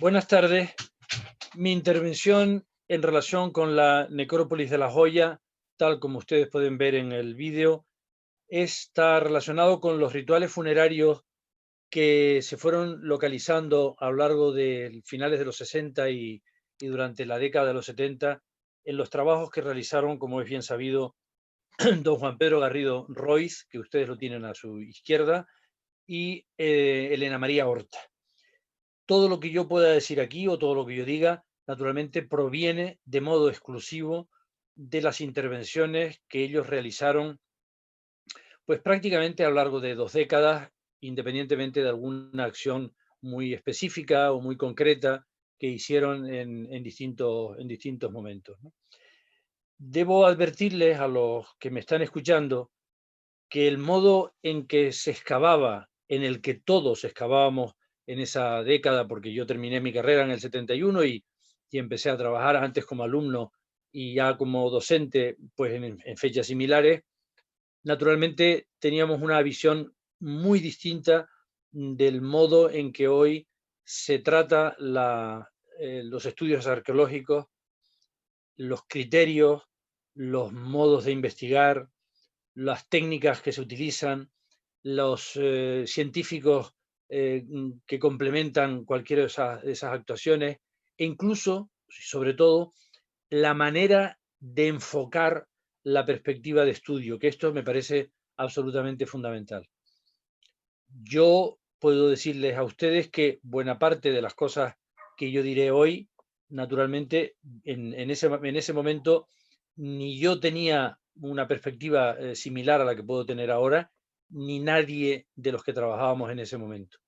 Buenas tardes. Mi intervención en relación con la necrópolis de La Joya, tal como ustedes pueden ver en el vídeo, está relacionado con los rituales funerarios que se fueron localizando a lo largo de finales de los 60 y durante la década de los 70 en los trabajos que realizaron, como es bien sabido, don Juan Pedro Garrido Roiz, que ustedes lo tienen a su izquierda, y Elena María Horta. Todo lo que yo pueda decir aquí o todo lo que yo diga, naturalmente proviene de modo exclusivo de las intervenciones que ellos realizaron, pues prácticamente a lo largo de 2 décadas, independientemente de alguna acción muy específica o muy concreta que hicieron en distintos momentos, ¿no? Debo advertirles a los que me están escuchando que el modo en que se excavaba, en el que todos excavábamos en esa década, porque yo terminé mi carrera en el 71 y empecé a trabajar antes como alumno y ya como docente, pues en fechas similares, naturalmente teníamos una visión muy distinta del modo en que hoy se trata los estudios arqueológicos, los criterios, los modos de investigar, las técnicas que se utilizan, los científicos que complementan cualquiera de esas actuaciones, e incluso, sobre todo, la manera de enfocar la perspectiva de estudio, que esto me parece absolutamente fundamental. Yo puedo decirles a ustedes que buena parte de las cosas que yo diré hoy, naturalmente, en ese momento, ni yo tenía una perspectiva similar a la que puedo tener ahora, ni nadie de los que trabajábamos en ese momento.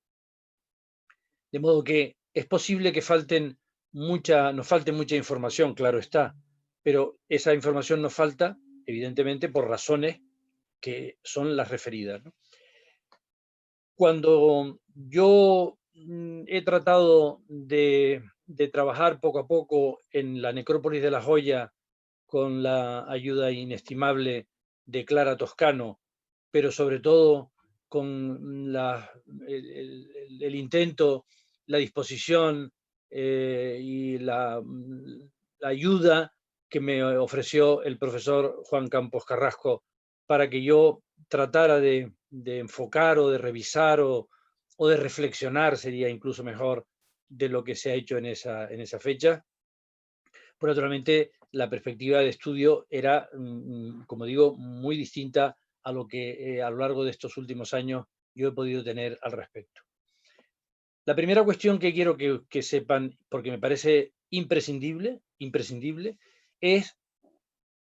De modo que es posible que nos falte mucha información, claro está, pero esa información nos falta, evidentemente, por razones que son las referidas, ¿no? Cuando yo he tratado de trabajar poco a poco en la necrópolis de La Joya con la ayuda inestimable de Clara Toscano, pero sobre todo con el intento, la disposición y la ayuda que me ofreció el profesor Juan Campos Carrasco para que yo tratara de enfocar o de revisar o de reflexionar, sería incluso mejor, de lo que se ha hecho en esa fecha. Pues naturalmente la perspectiva de estudio era, como digo, muy distinta a lo que a lo largo de estos últimos años yo he podido tener al respecto. La primera cuestión que quiero que sepan, porque me parece imprescindible, es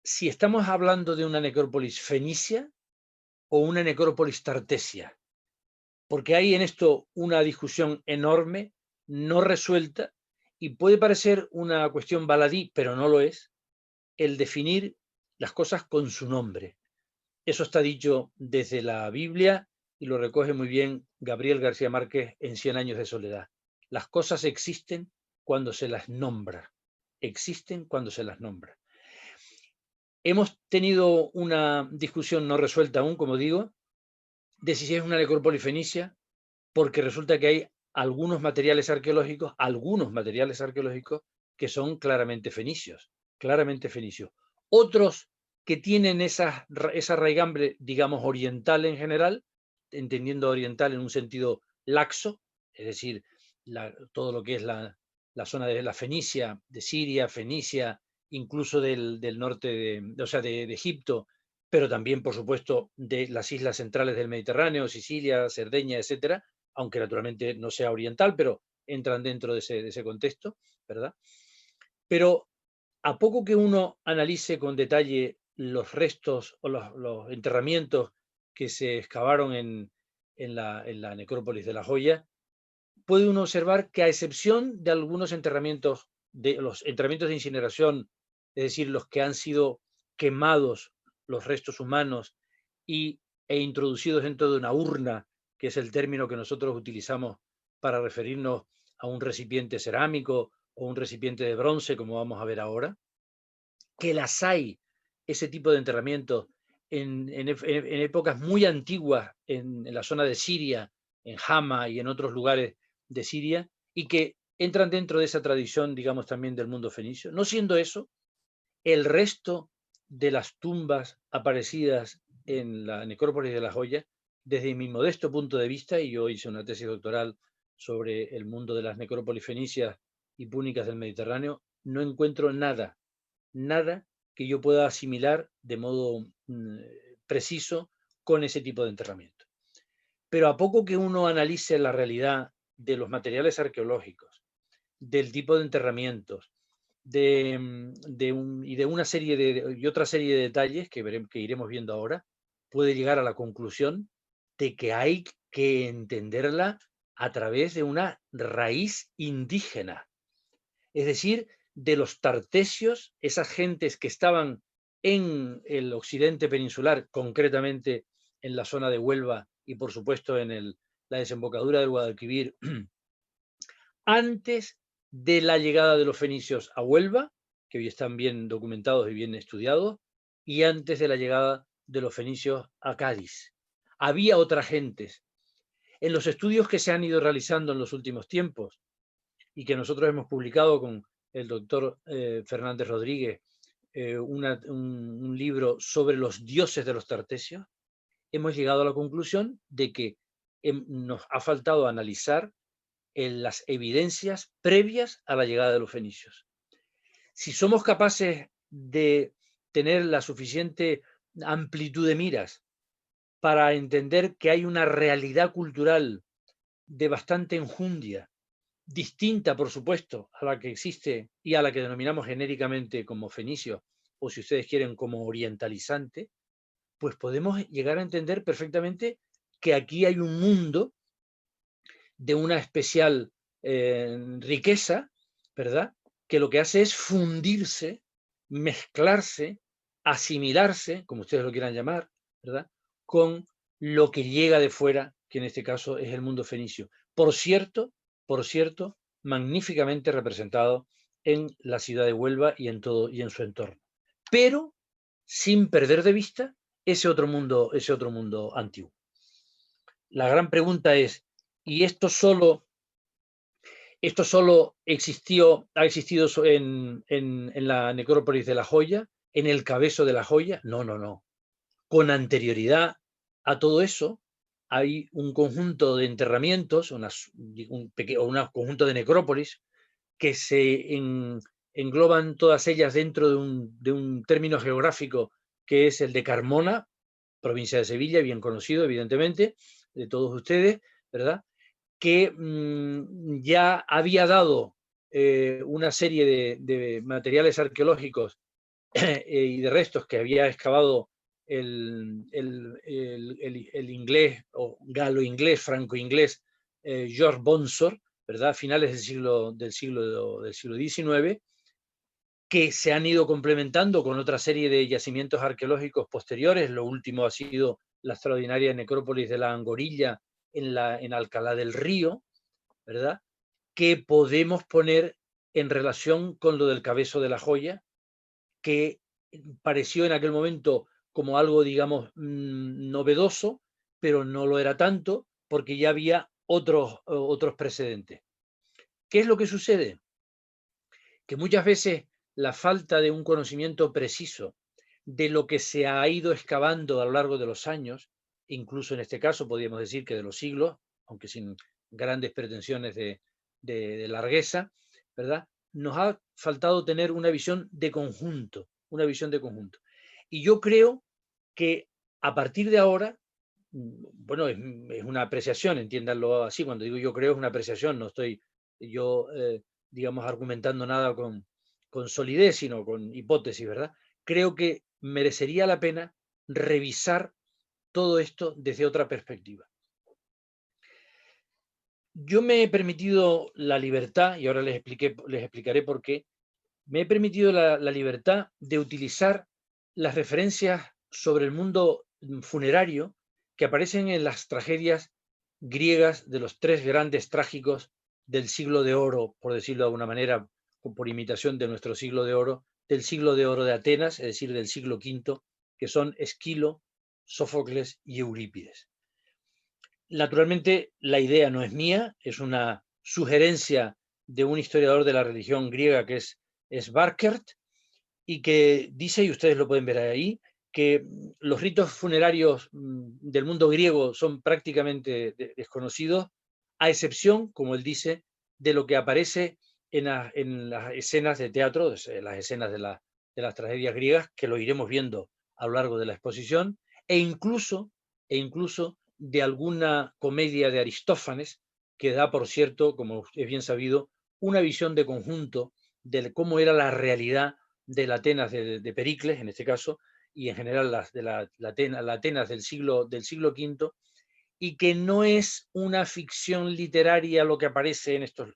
si estamos hablando de una necrópolis fenicia o una necrópolis tartesia, porque hay en esto una discusión enorme, no resuelta, y puede parecer una cuestión baladí, pero no lo es, el definir las cosas con su nombre. Eso está dicho desde la Biblia y lo recoge muy bien Gabriel García Márquez en Cien años de soledad. Las cosas existen cuando se las nombra. Existen cuando se las nombra. Hemos tenido una discusión no resuelta aún, como digo, de si es una necrópolis fenicia, porque resulta que hay algunos materiales arqueológicos que son claramente fenicios. Otros que tienen esa raigambre, digamos, oriental en general, entendiendo oriental en un sentido laxo, es decir, todo lo que es la zona de la Fenicia, de Siria, Fenicia, incluso del norte de Egipto, pero también, por supuesto, de las islas centrales del Mediterráneo, Sicilia, Cerdeña, etcétera, aunque naturalmente no sea oriental, pero entran dentro de ese contexto, ¿verdad? Pero a poco que uno analice con detalle los restos o los enterramientos que se excavaron en la necrópolis de La Joya, puede uno observar que, a excepción de algunos enterramientos, de los enterramientos de incineración, es decir, los que han sido quemados los restos humanos e introducidos dentro de una urna, que es el término que nosotros utilizamos para referirnos a un recipiente cerámico o un recipiente de bronce, como vamos a ver ahora, que las hay, ese tipo de enterramientos, en épocas muy antiguas en la zona de Siria, en Hama y en otros lugares de Siria, y que entran dentro de esa tradición, digamos, también del mundo fenicio. No siendo eso, el resto de las tumbas aparecidas en la necrópolis de La Joya, desde mi modesto punto de vista, y yo hice una tesis doctoral sobre el mundo de las necrópolis fenicias y púnicas del Mediterráneo, no encuentro nada que yo pueda asimilar de modo preciso con ese tipo de enterramiento. Pero a poco que uno analice la realidad de los materiales arqueológicos, del tipo de enterramientos, y de una serie y otra serie de detalles que iremos viendo ahora, puede llegar a la conclusión de que hay que entenderla a través de una raíz indígena. Es decir, de los tartesios, esas gentes que estaban en el occidente peninsular, concretamente en la zona de Huelva y por supuesto en la desembocadura del Guadalquivir, antes de la llegada de los fenicios a Huelva, que hoy están bien documentados y bien estudiados, y antes de la llegada de los fenicios a Cádiz. Había otras gentes. En los estudios que se han ido realizando en los últimos tiempos y que nosotros hemos publicado con el doctor Fernández Rodríguez, un libro sobre los dioses de los tartesios, hemos llegado a la conclusión de que nos ha faltado analizar en las evidencias previas a la llegada de los fenicios. Si somos capaces de tener la suficiente amplitud de miras para entender que hay una realidad cultural de bastante enjundia, distinta, por supuesto, a la que existe y a la que denominamos genéricamente como fenicio, o si ustedes quieren, como orientalizante, pues podemos llegar a entender perfectamente que aquí hay un mundo de una especial riqueza, ¿verdad? Que lo que hace es fundirse, mezclarse, asimilarse, como ustedes lo quieran llamar, ¿verdad? Con lo que llega de fuera, que en este caso es el mundo fenicio. Por cierto, magníficamente representado en la ciudad de Huelva y en su entorno. Pero sin perder de vista ese otro mundo antiguo. La gran pregunta es, ¿y esto solo ha existido en la necrópolis de La Joya, en el Cabezo de La Joya? No, no, no. Con anterioridad a todo eso, hay un conjunto de enterramientos, un conjunto de necrópolis que se engloban todas ellas dentro de un término geográfico que es el de Carmona, provincia de Sevilla, bien conocido, evidentemente, de todos ustedes, ¿verdad? Que ya había dado una serie de materiales arqueológicos y de restos que había excavado el inglés o galo-inglés, franco-inglés George Bonsor, ¿verdad? A finales del siglo XIX, que se han ido complementando con otra serie de yacimientos arqueológicos posteriores. Lo último ha sido la extraordinaria necrópolis de la Angorilla en Alcalá del Río, ¿verdad? Que podemos poner en relación con lo del Cabezo de La Joya, que pareció en aquel momento como algo, digamos, novedoso, pero no lo era tanto porque ya había otros precedentes. ¿Qué es lo que sucede? Que muchas veces la falta de un conocimiento preciso de lo que se ha ido excavando a lo largo de los años, incluso en este caso podríamos decir que de los siglos, aunque sin grandes pretensiones de largueza, ¿verdad? Nos ha faltado tener una visión de conjunto, Y yo creo que a partir de ahora, bueno, es una apreciación, entiéndanlo así, cuando digo yo creo es una apreciación, no estoy yo, digamos, argumentando nada con solidez, sino con hipótesis, ¿verdad? Creo que merecería la pena revisar todo esto desde otra perspectiva. Yo me he permitido la libertad, y ahora les explicaré por qué, me he permitido la libertad de utilizar las referencias sobre el mundo funerario que aparecen en las tragedias griegas de los tres grandes trágicos del siglo de oro, por decirlo de alguna manera, por imitación de nuestro siglo de oro, del siglo de oro de Atenas, es decir, del siglo V, que son Esquilo, Sófocles y Eurípides. Naturalmente, la idea no es mía, es una sugerencia de un historiador de la religión griega que es Barkert, y que dice, y ustedes lo pueden ver ahí, que los ritos funerarios del mundo griego son prácticamente desconocidos, a excepción, como él dice, de lo que aparece en las escenas de teatro, las escenas de las tragedias griegas, que lo iremos viendo a lo largo de la exposición, e incluso de alguna comedia de Aristófanes, que da, por cierto, como es bien sabido, una visión de conjunto de cómo era la realidad de la Atenas de Pericles, en este caso, y en general la Atenas del siglo V, y que no es una ficción literaria lo que aparece en estos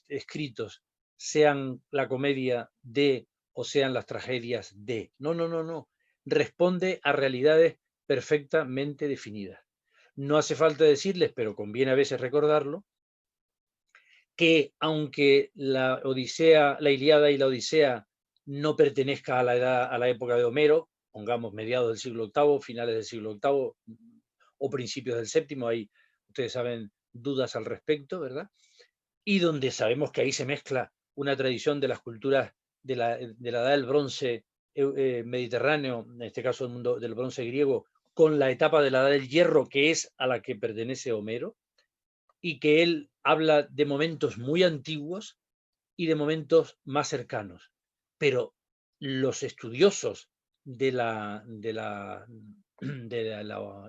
escritos, sean la comedia de o sean las tragedias de. No, no, no, no. Responde a realidades perfectamente definidas. No hace falta decirles, pero conviene a veces recordarlo, que aunque la Ilíada y la Odisea no pertenezca a la época de Homero, pongamos mediados del siglo VIII, finales del siglo VIII o principios del VII, hay, ustedes saben, dudas al respecto, ¿verdad? Y donde sabemos que ahí se mezcla una tradición de las culturas de la edad del bronce mediterráneo, en este caso del bronce griego, con la etapa de la edad del hierro, que es a la que pertenece Homero, y que él habla de momentos muy antiguos y de momentos más cercanos. Pero los estudiosos de la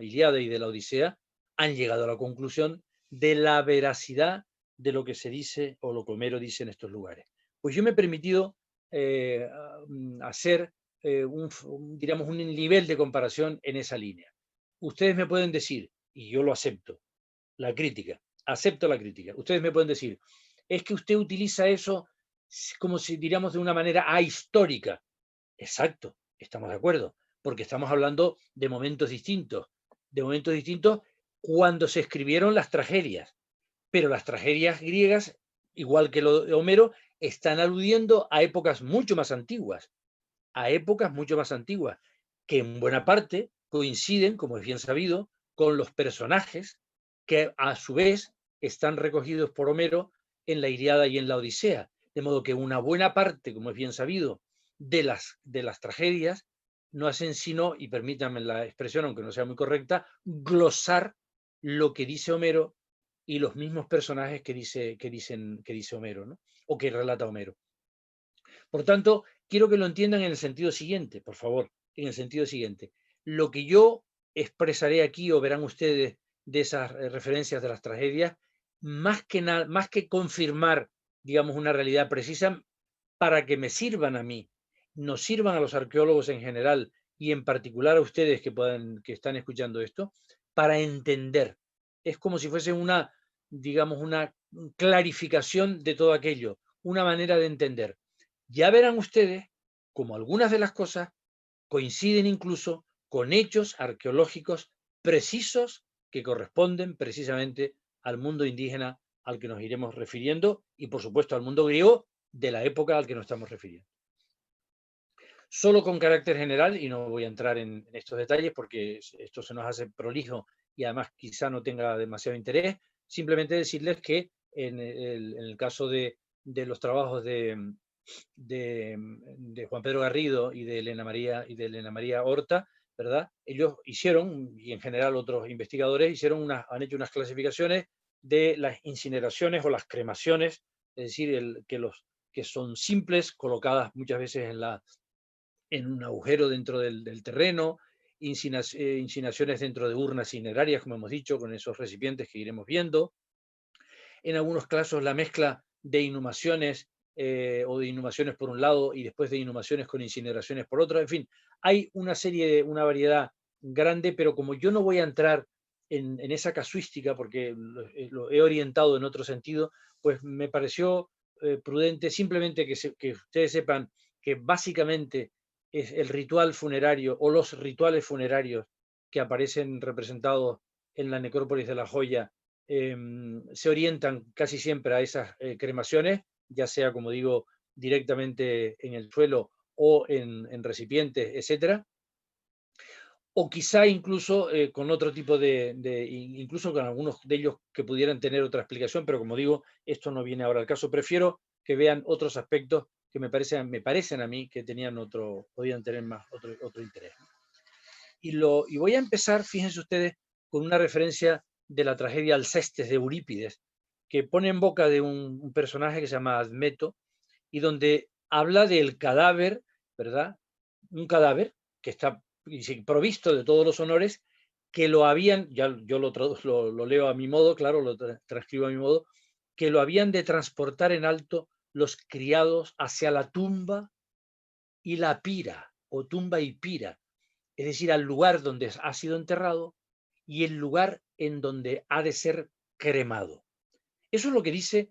Ilíada y de la Odisea han llegado a la conclusión de la veracidad de lo que se dice o lo que Homero dice en estos lugares. Pues yo me he permitido hacer diríamos, un nivel de comparación en esa línea. Ustedes me pueden decir, y yo lo acepto, la crítica, acepto la crítica. Ustedes me pueden decir, es que usted utiliza eso como si diríamos de una manera ahistórica. Exacto, estamos de acuerdo, porque estamos hablando de momentos distintos cuando se escribieron las tragedias. Pero las tragedias griegas, igual que lo de Homero, están aludiendo a épocas mucho más antiguas, que en buena parte coinciden, como es bien sabido, con los personajes que a su vez están recogidos por Homero en la Ilíada y en la Odisea. De modo que una buena parte, como es bien sabido, de las tragedias no hacen sino, y permítanme la expresión, aunque no sea muy correcta, glosar lo que dice Homero y los mismos personajes que dice Homero, ¿no? O que relata Homero. Por tanto, quiero que lo entiendan en el sentido siguiente, por favor, en el sentido siguiente. Lo que yo expresaré aquí, o verán ustedes de esas referencias de las tragedias, más que confirmar, digamos, una realidad precisa, para que me sirvan a mí, nos sirvan a los arqueólogos en general y en particular a ustedes que están escuchando esto, para entender. Es como si fuese digamos, una clarificación de todo aquello, una manera de entender. Ya verán ustedes como algunas de las cosas coinciden incluso con hechos arqueológicos precisos que corresponden precisamente al mundo indígena al que nos iremos refiriendo y, por supuesto, al mundo griego de la época al que nos estamos refiriendo. Solo con carácter general, y no voy a entrar en estos detalles porque esto se nos hace prolijo y además quizá no tenga demasiado interés, simplemente decirles que en el caso de los trabajos de Juan Pedro Garrido y de Elena María Horta, ¿verdad? Ellos hicieron, y en general otros investigadores han hecho unas clasificaciones de las incineraciones o las cremaciones, es decir, que son simples, colocadas muchas veces en un agujero dentro del terreno, incineraciones dentro de urnas cinerarias, como hemos dicho, con esos recipientes que iremos viendo. En algunos casos la mezcla de inhumaciones o de inhumaciones por un lado y después de inhumaciones con incineraciones por otro. En fin, hay una variedad grande, pero como yo no voy a entrar en esa casuística porque lo he orientado en otro sentido, pues me pareció prudente simplemente que ustedes sepan que básicamente es el ritual funerario o los rituales funerarios que aparecen representados en la necrópolis de La Joya se orientan casi siempre a esas cremaciones, ya sea, como digo, directamente en el suelo o en recipientes, etc. o quizá incluso con otro tipo incluso con algunos de ellos que pudieran tener otra explicación, pero como digo, esto no viene ahora al caso. Prefiero que vean otros aspectos que me parecen a mí que podían tener más otro interés. Y voy a empezar, fíjense ustedes, con una referencia de la tragedia Alcestes de Eurípides, que pone en boca de un personaje que se llama Admeto, y donde habla del cadáver, ¿verdad? Un cadáver que está provisto de todos los honores, que lo habían, ya yo lo leo a mi modo, claro, lo transcribo a mi modo, que lo habían de transportar en alto los criados hacia la tumba y la pira, o tumba y pira, es decir, al lugar donde ha sido enterrado y el lugar en donde ha de ser cremado. Eso es lo que dice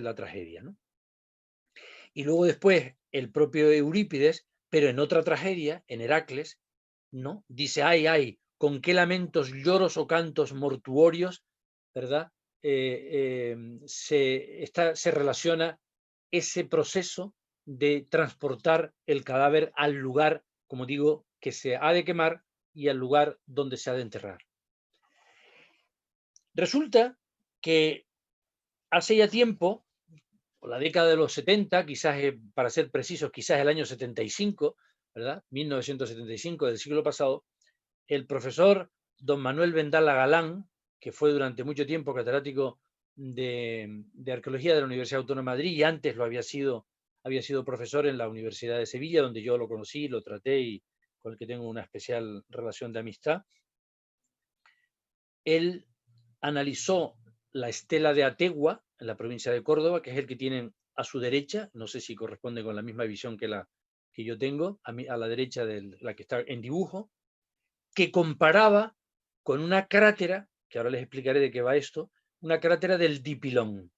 la tragedia, ¿no? Y luego después el propio Eurípides, pero en otra tragedia, en Heracles, ¿no? Dice, ay, ay, con qué lamentos, lloros o cantos mortuorios, ¿verdad? Se relaciona ese proceso de transportar el cadáver al lugar, como digo, que se ha de quemar y al lugar donde se ha de enterrar. Resulta que hace ya tiempo, por la década de los 70, quizás, para ser precisos, quizás el año 75, ¿verdad? 1975 del siglo pasado, el profesor don Manuel Vendala Galán, que fue durante mucho tiempo catedrático de Arqueología de la Universidad Autónoma de Madrid y antes había sido profesor en la Universidad de Sevilla, donde yo lo conocí, lo traté y con el que tengo una especial relación de amistad. Él analizó la estela de Ategua, en la provincia de Córdoba, que es el que tienen a su derecha, no sé si corresponde con la misma visión que yo tengo, a la derecha de la que está en dibujo, que comparaba con una crátera, que ahora les explicaré de qué va esto, una crátera del Dipilón.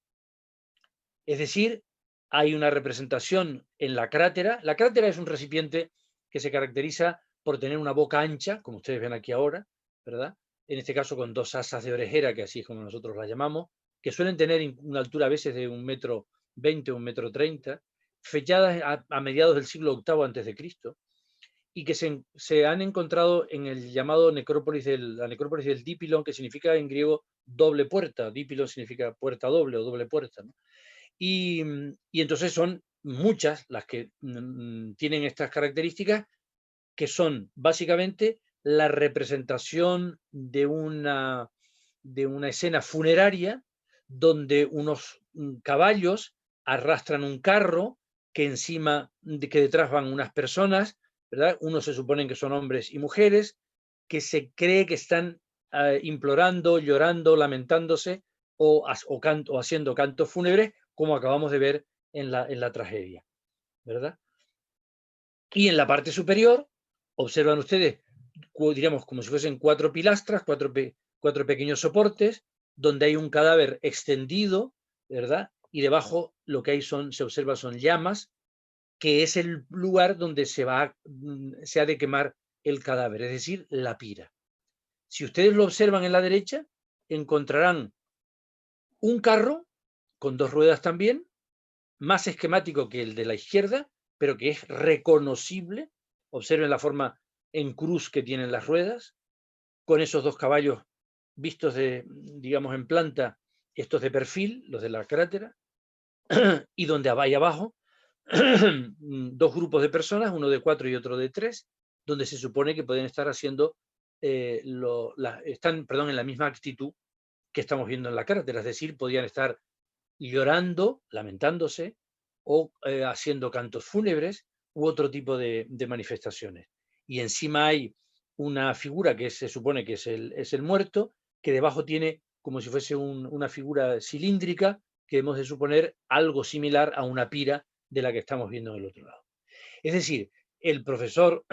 Es decir, hay una representación en la crátera. La crátera es un recipiente que se caracteriza por tener una boca ancha, como ustedes ven aquí ahora, ¿verdad? En este caso con dos asas de orejera, que así es como nosotros las llamamos, que suelen tener una altura a veces de 1,20 m, 1,30 m, fechadas a mediados del siglo VIII a.C., y que se han encontrado en el llamado la necrópolis del Dipilón, que significa en griego doble puerta. Dipilón significa puerta doble o doble puerta, ¿no? Y entonces son muchas las que tienen estas características, que son básicamente la representación de una escena funeraria donde unos caballos arrastran un carro que detrás van unas personas, ¿verdad? Unos se suponen que son hombres y mujeres, que se cree que están implorando, llorando, lamentándose o haciendo cantos fúnebres, como acabamos de ver en la tragedia, ¿verdad? Y en la parte superior, observan ustedes, diríamos, como si fuesen 4 pilastras, cuatro pequeños soportes, donde hay un cadáver extendido, ¿verdad? Y debajo lo que hay se observa son llamas, que es el lugar donde se ha de quemar el cadáver, es decir, la pira. Si ustedes lo observan en la derecha, encontrarán un carro con 2 ruedas también, más esquemático que el de la izquierda, pero que es reconocible. Observen la forma en cruz que tienen las ruedas, con esos 2 caballos vistos digamos, en planta, estos de perfil, los de la crátera, y donde ahí abajo 2 grupos de personas, uno de 4 y otro de 3, donde se supone que pueden estar haciendo, están, perdón, en la misma actitud que estamos viendo en la crátera, es decir, podían estar llorando, lamentándose, o haciendo cantos fúnebres u otro tipo de manifestaciones. Y encima hay una figura que se supone que es el muerto, que debajo tiene como si fuese una figura cilíndrica, que hemos de suponer algo similar a una pira de la que estamos viendo en el otro lado. Es decir, el profesor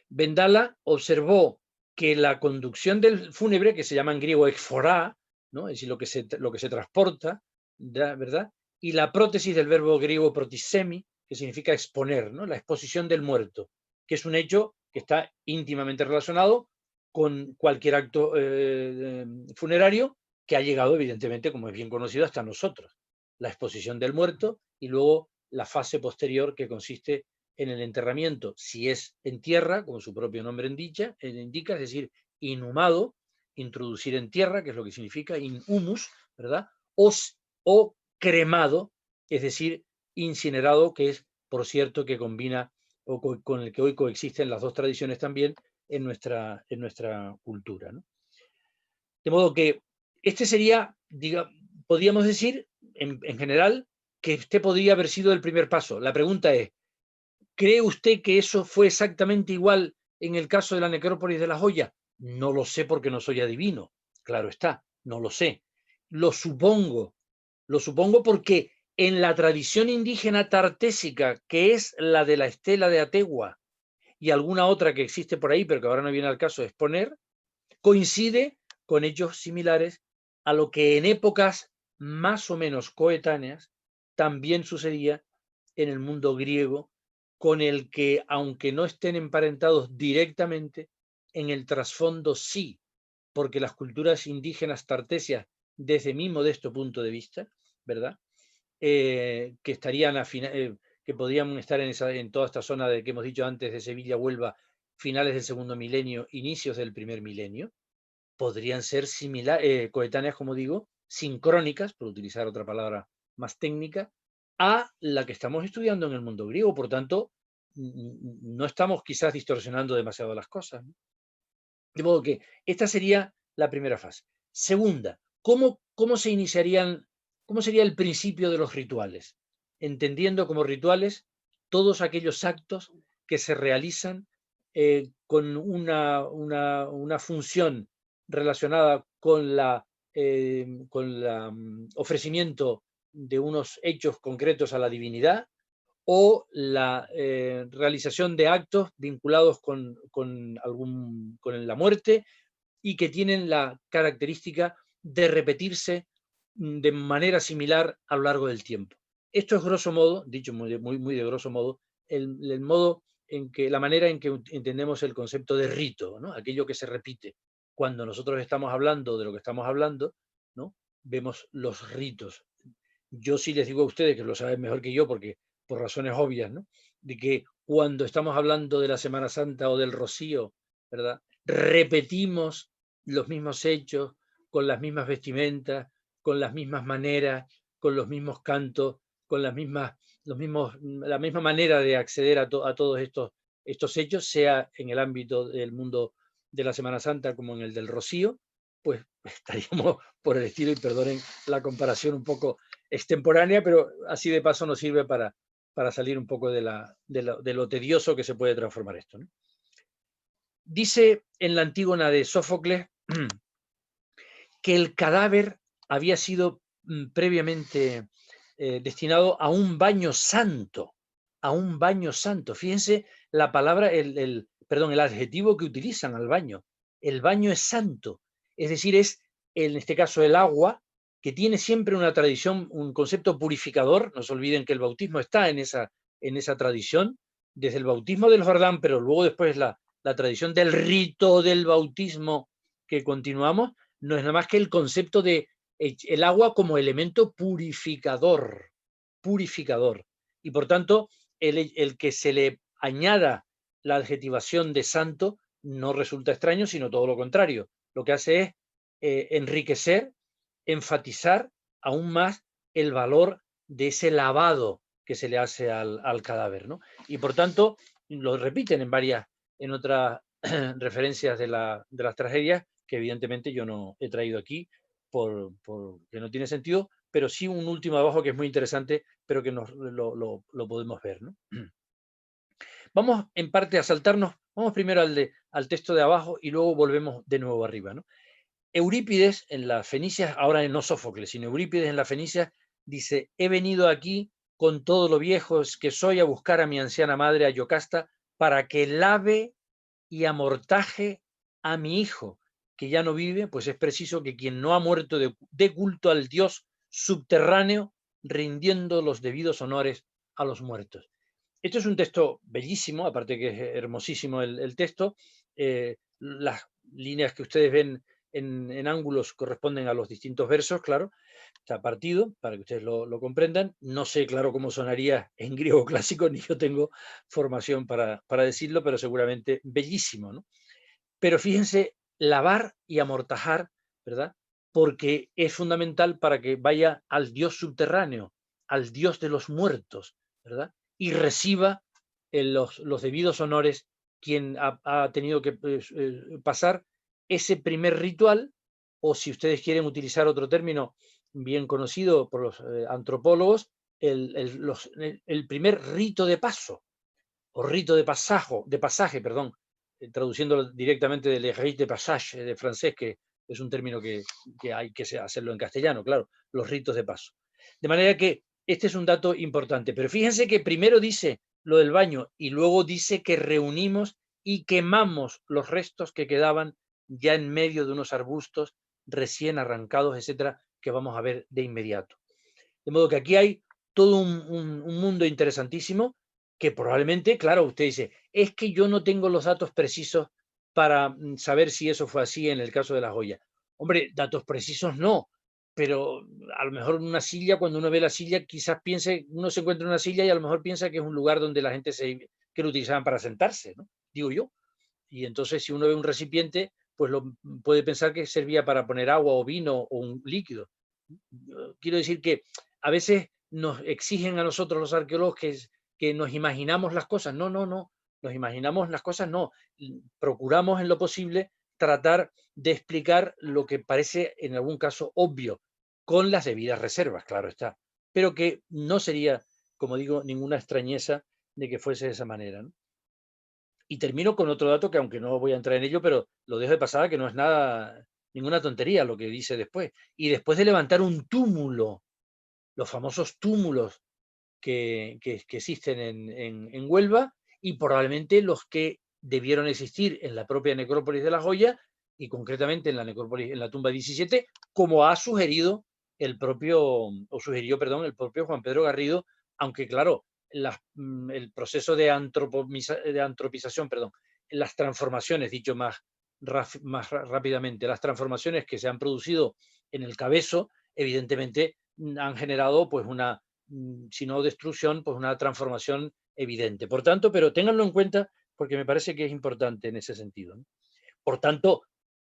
Vendala observó que la conducción del fúnebre, que se llama en griego ekphorá, ¿no? Es decir, lo que se transporta, ¿verdad? Y la prótesis del verbo griego protisemi, que significa exponer, ¿no? La exposición del muerto, que es un hecho que está íntimamente relacionado con cualquier acto funerario que ha llegado, evidentemente, como es bien conocido, hasta nosotros. La exposición del muerto y luego la fase posterior, que consiste en el enterramiento, si es en tierra, como su propio nombre indica, es decir, inhumado, introducir en tierra, que es lo que significa inhumus, ¿verdad? O cremado, es decir, incinerado, que es, por cierto, que combina o con el que hoy coexisten las dos tradiciones también en nuestra cultura, ¿no? De modo que este sería, podríamos decir, en general, que este podría haber sido el primer paso. La pregunta es, ¿cree usted que eso fue exactamente igual en el caso de la necrópolis de La Joya? No lo sé porque no soy adivino, claro está, no lo sé. Lo supongo porque en la tradición indígena tartésica, que es la de la estela de Ategua y alguna otra que existe por ahí, pero que ahora no viene al caso de exponer, coincide con hechos similares a lo que en épocas más o menos coetáneas también sucedía en el mundo griego, con el que, aunque no estén emparentados directamente, en el trasfondo sí, porque las culturas indígenas tartesias, desde mi modesto punto de vista, ¿verdad? Que estarían que podrían estar en toda esta zona de que hemos dicho antes de Sevilla, Huelva, finales del segundo milenio, inicios del primer milenio, podrían ser coetáneas, como digo, sincrónicas, por utilizar otra palabra más técnica, a la que estamos estudiando en el mundo griego. Por tanto, no estamos quizás distorsionando demasiado las cosas, ¿no? De modo que esta sería la primera fase. Segunda, ¿cómo sería el principio de los rituales? Entendiendo como rituales todos aquellos actos que se realizan con una función relacionada con ofrecimiento de unos hechos concretos a la divinidad, o la realización de actos vinculados con la muerte y que tienen la característica de repetirse de manera similar a lo largo del tiempo. Esto es grosso modo, dicho muy de grosso modo, el modo la manera en que entendemos el concepto de rito, ¿no? Aquello que se repite. Cuando nosotros estamos hablando de lo que estamos hablando, ¿no? Vemos los ritos. Yo sí les digo a ustedes, que lo saben mejor que yo, porque por razones obvias, ¿no? De que cuando estamos hablando de la Semana Santa o del Rocío, ¿verdad? Repetimos los mismos hechos, con las mismas vestimentas, con las mismas maneras, con los mismos cantos, con la misma manera de acceder a todos estos hechos, sea en el ámbito del mundo de la Semana Santa como en el del Rocío, pues estaríamos por el estilo, y perdonen la comparación un poco extemporánea, pero así de paso nos sirve para salir un poco de lo tedioso que se puede transformar esto, ¿no? Dice en la Antígona de Sófocles que el cadáver había sido previamente destinado a un baño santo, Fíjense la palabra, el adjetivo que utilizan al baño. El baño es santo, es decir, es en este caso el agua, que tiene siempre una tradición, un concepto purificador. No se olviden que el bautismo está en esa tradición, desde el bautismo del Jordán, pero luego después la tradición del rito del bautismo que continuamos, no es nada más que el concepto de el agua como elemento purificador. Y por tanto, el que se le añada la adjetivación de santo no resulta extraño, sino todo lo contrario. Lo que hace es enriquecer, enfatizar aún más el valor de ese lavado que se le hace al cadáver, ¿no? Y por tanto, lo repiten en otras referencias de las tragedias, que evidentemente yo no he traído aquí, porque no tiene sentido, pero sí un último abajo que es muy interesante, pero que lo podemos ver, ¿no? Vamos en parte a saltarnos, vamos primero al texto de abajo y luego volvemos de nuevo arriba, ¿no? Eurípides en las Fenicias, ahora no Sófocles, sino Eurípides en las Fenicias, dice: he venido aquí con todo lo viejo que soy a buscar a mi anciana madre, a Yocasta, para que lave y amortaje a mi hijo, que ya no vive, pues es preciso que quien no ha muerto dé culto al Dios subterráneo, rindiendo los debidos honores a los muertos. Esto es un texto bellísimo, aparte que es hermosísimo el texto. Las líneas que ustedes ven en ángulos corresponden a los distintos versos, claro, está partido, para que ustedes lo comprendan. No sé, claro, cómo sonaría en griego clásico, ni yo tengo formación para decirlo, pero seguramente bellísimo, ¿no? Pero fíjense, lavar y amortajar, ¿verdad? Porque es fundamental para que vaya al Dios subterráneo, al Dios de los muertos, ¿verdad? Y reciba los debidos honores quien ha tenido que pasar ese primer ritual, o si ustedes quieren utilizar otro término bien conocido por los antropólogos, el primer rito de paso, o rito de pasaje, perdón, traduciéndolo directamente del rite de passage de francés, que es un término que hay que hacerlo en castellano, claro, los ritos de paso. De manera que este es un dato importante, pero fíjense que primero dice lo del baño y luego dice que reunimos y quemamos los restos que quedaban ya en medio de unos arbustos recién arrancados, etcétera, que vamos a ver de inmediato. De modo que aquí hay todo un mundo interesantísimo que probablemente, claro, usted dice, es que yo no tengo los datos precisos para saber si eso fue así en el caso de la joya. Hombre, datos precisos no, pero a lo mejor una silla, cuando uno ve la silla, quizás piense, uno se encuentra en una silla y a lo mejor piensa que es un lugar donde la gente que lo utilizaban para sentarse, ¿no? Digo yo. Y entonces, si uno ve un recipiente, pues puede pensar que servía para poner agua o vino o un líquido. Quiero decir que a veces nos exigen a nosotros los arqueólogos que nos imaginamos las cosas. No, no, no. Nos imaginamos las cosas, no. Procuramos en lo posible tratar de explicar lo que parece en algún caso obvio, con las debidas reservas, claro está. Pero que no sería, como digo, ninguna extrañeza de que fuese de esa manera, ¿no? Y termino con otro dato que, aunque no voy a entrar en ello, pero lo dejo de pasada, que no es nada, ninguna tontería lo que dice después. Y después de levantar un túmulo, los famosos túmulos que existen en Huelva, y probablemente los que debieron existir en la propia necrópolis de La Joya, y concretamente en la necrópolis, en la tumba 17, como ha sugerido el propio Juan Pedro Garrido, aunque claro, el proceso de antropización, perdón, las transformaciones, dicho más rápidamente, las transformaciones que se han producido en el Cabezo, evidentemente han generado pues una, si no destrucción, pues una transformación evidente. Por tanto, pero ténganlo en cuenta porque me parece que es importante en ese sentido, ¿no? Por tanto,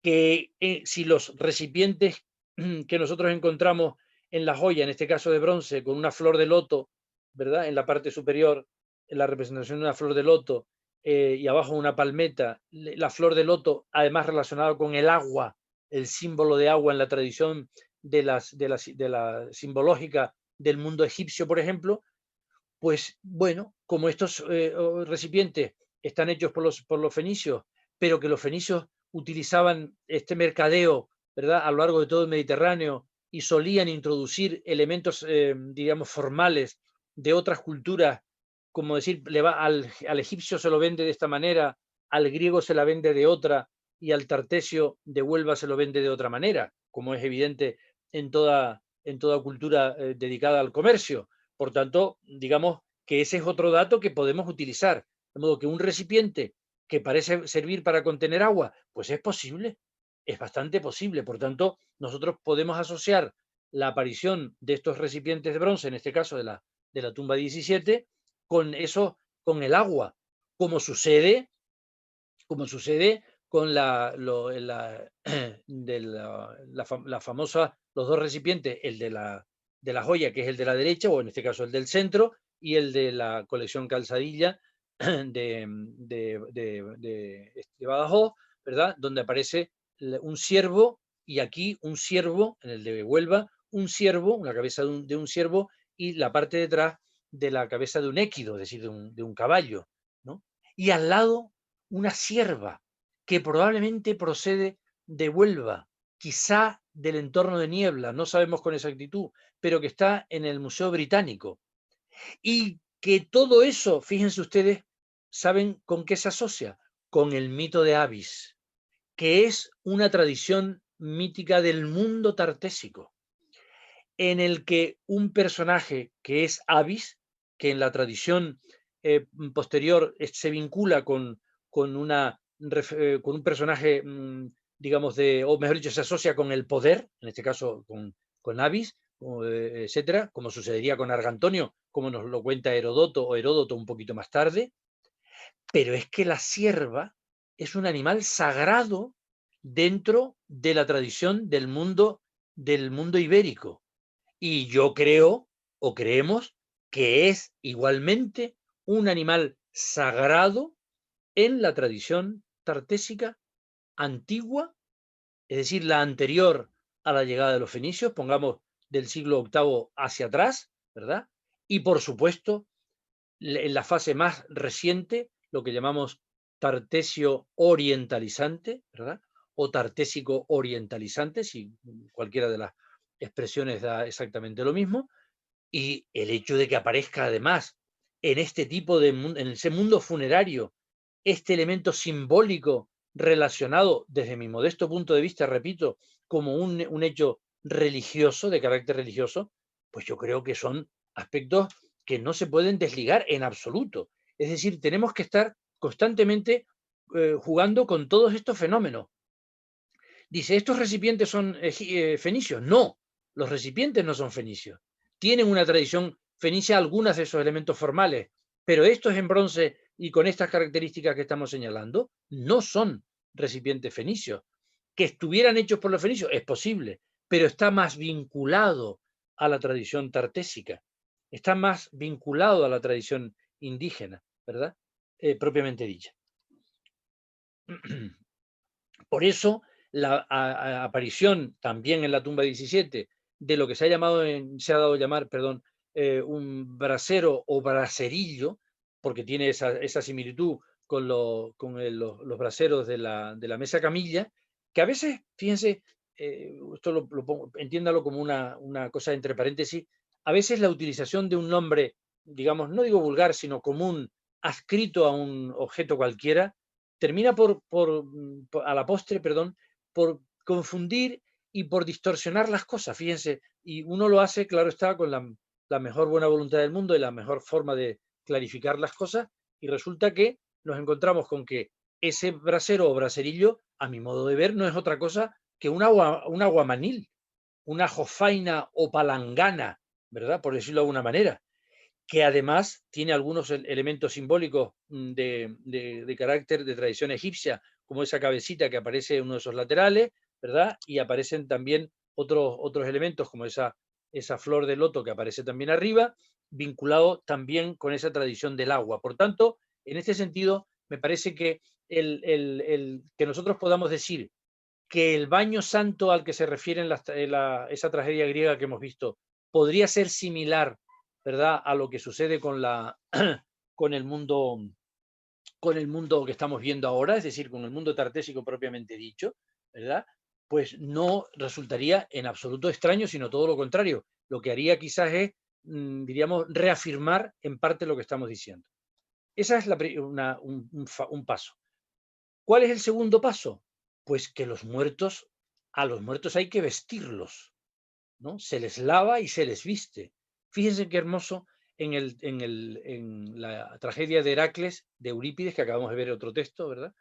que si los recipientes que nosotros encontramos en la joya, en este caso de bronce, con una flor de loto, ¿verdad? En la parte superior, en la representación de una flor de loto, y abajo una palmeta, la flor de loto, además relacionada con el agua, el símbolo de agua en la tradición de la simbológica del mundo egipcio, por ejemplo, pues bueno, como estos recipientes están hechos por los fenicios, pero que los fenicios utilizaban este mercadeo, ¿verdad?, a lo largo de todo el Mediterráneo, y solían introducir elementos, digamos, formales de otras culturas, como decir, al egipcio se lo vende de esta manera, al griego se la vende de otra, y al tartesio de Huelva se lo vende de otra manera, como es evidente en toda cultura dedicada al comercio. Por tanto, digamos que ese es otro dato que podemos utilizar. De modo que un recipiente que parece servir para contener agua, pues es posible, es bastante posible. Por tanto, nosotros podemos asociar la aparición de estos recipientes de bronce, en este caso de la tumba 17, con eso, con el agua, como sucede con la famosa, los dos recipientes, el de la joya, que es el de la derecha, o en este caso el del centro, y el de la colección Calzadilla de Badajoz, ¿verdad? Donde aparece un ciervo, y aquí un ciervo, en el de Huelva, un ciervo, una cabeza de un ciervo, y la parte de atrás de la cabeza de un équido, es decir, de un caballo, ¿no? Y al lado una cierva que probablemente procede de Huelva, quizá del entorno de Niebla, no sabemos con exactitud, pero que está en el Museo Británico. Y que todo eso, fíjense ustedes, ¿saben con qué se asocia? Con el mito de Abis, que es una tradición mítica del mundo tartésico, en el que un personaje que es Abis, que en la tradición posterior se vincula con un personaje digamos, o mejor dicho, se asocia con el poder, en este caso con Avis, etcétera, como sucedería con Argantonio, como nos lo cuenta Heródoto o Heródoto un poquito más tarde. Pero es que la cierva es un animal sagrado dentro de la tradición del mundo ibérico. Y yo creo, o creemos, que es igualmente un animal sagrado en la tradición tartésica antigua, es decir, la anterior a la llegada de los fenicios, pongamos del siglo VIII hacia atrás, ¿verdad? Y por supuesto, en la fase más reciente, lo que llamamos tartesio orientalizante, ¿verdad? O tartésico orientalizante, si cualquiera de las expresiones da exactamente lo mismo, y el hecho de que aparezca además en este tipo de en ese mundo funerario, este elemento simbólico relacionado desde mi modesto punto de vista, repito, como un hecho religioso, de carácter religioso, pues yo creo que son aspectos que no se pueden desligar en absoluto. Es decir, tenemos que estar constantemente jugando con todos estos fenómenos. Dice, ¿estos recipientes son fenicios? No, los recipientes no son fenicios. Tienen una tradición fenicia algunas de esos elementos formales, pero estos en bronce y con estas características que estamos señalando no son recipientes fenicios. Que estuvieran hechos por los fenicios es posible, pero está más vinculado a la tradición tartésica, está más vinculado a la tradición indígena, ¿verdad? Propiamente dicha. Por eso, la aparición también en la tumba 17 de lo que se ha dado a llamar, perdón, un brasero o braserillo, porque tiene esa similitud con los braseros de la mesa camilla, que a veces, fíjense, esto lo pongo, entiéndalo como una cosa entre paréntesis, a veces la utilización de un nombre, digamos, no digo vulgar, sino común, adscrito a un objeto cualquiera, termina a la postre, perdón, por confundir y por distorsionar las cosas, fíjense, y uno lo hace, claro está, con la mejor buena voluntad del mundo y la mejor forma de clarificar las cosas, y resulta que nos encontramos con que ese brasero o braserillo, a mi modo de ver, no es otra cosa que un aguamanil, una jofaina o palangana, ¿verdad? Por decirlo de alguna manera, que además tiene algunos elementos simbólicos de carácter de tradición egipcia, como esa cabecita que aparece en uno de esos laterales, ¿verdad? Y aparecen también otros elementos, como esa flor de loto que aparece también arriba, vinculado también con esa tradición del agua. Por tanto, en este sentido, me parece que que nosotros podamos decir que el baño santo al que se refiere esa tragedia griega que hemos visto podría ser similar, ¿verdad?, a lo que sucede con el mundo que estamos viendo ahora, es decir, con el mundo tartésico propiamente dicho, ¿verdad? Pues no resultaría en absoluto extraño, sino todo lo contrario. Lo que haría quizás es, diríamos, reafirmar en parte lo que estamos diciendo. Esa es un paso. ¿Cuál es el segundo paso? Pues que a los muertos hay que vestirlos, ¿no? Se les lava y se les viste. Fíjense qué hermoso en la tragedia de Heracles, de Eurípides, que acabamos de ver otro texto, ¿verdad?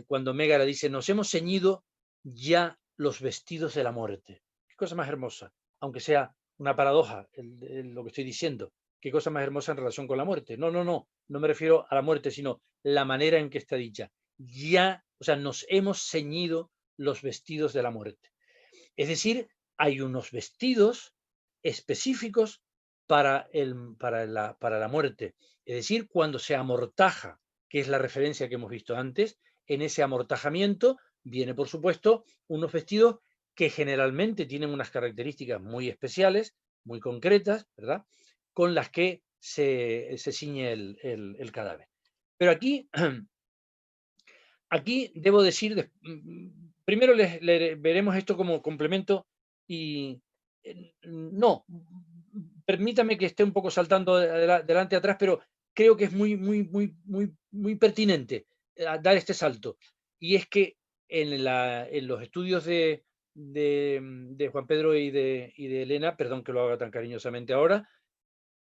Cuando Mégara dice, nos hemos ceñido ya los vestidos de la muerte. Qué cosa más hermosa, aunque sea una paradoja lo que estoy diciendo. Qué cosa más hermosa en relación con la muerte. No me refiero a la muerte, sino la manera en que está dicha. Ya, o sea, nos hemos ceñido los vestidos de la muerte. Es decir, hay unos vestidos específicos para la muerte. Es decir, cuando se amortaja, que es la referencia que hemos visto antes, en ese amortajamiento viene, por supuesto, unos vestidos que generalmente tienen unas características muy especiales, muy concretas, ¿verdad?, con las que se ciñe el cadáver. Pero aquí debo decir, primero veremos esto como complemento y no, permítame que esté un poco saltando delante y atrás, pero creo que es muy pertinente dar este salto. Y es que en los estudios de Juan Pedro y de Elena, perdón que lo haga tan cariñosamente ahora,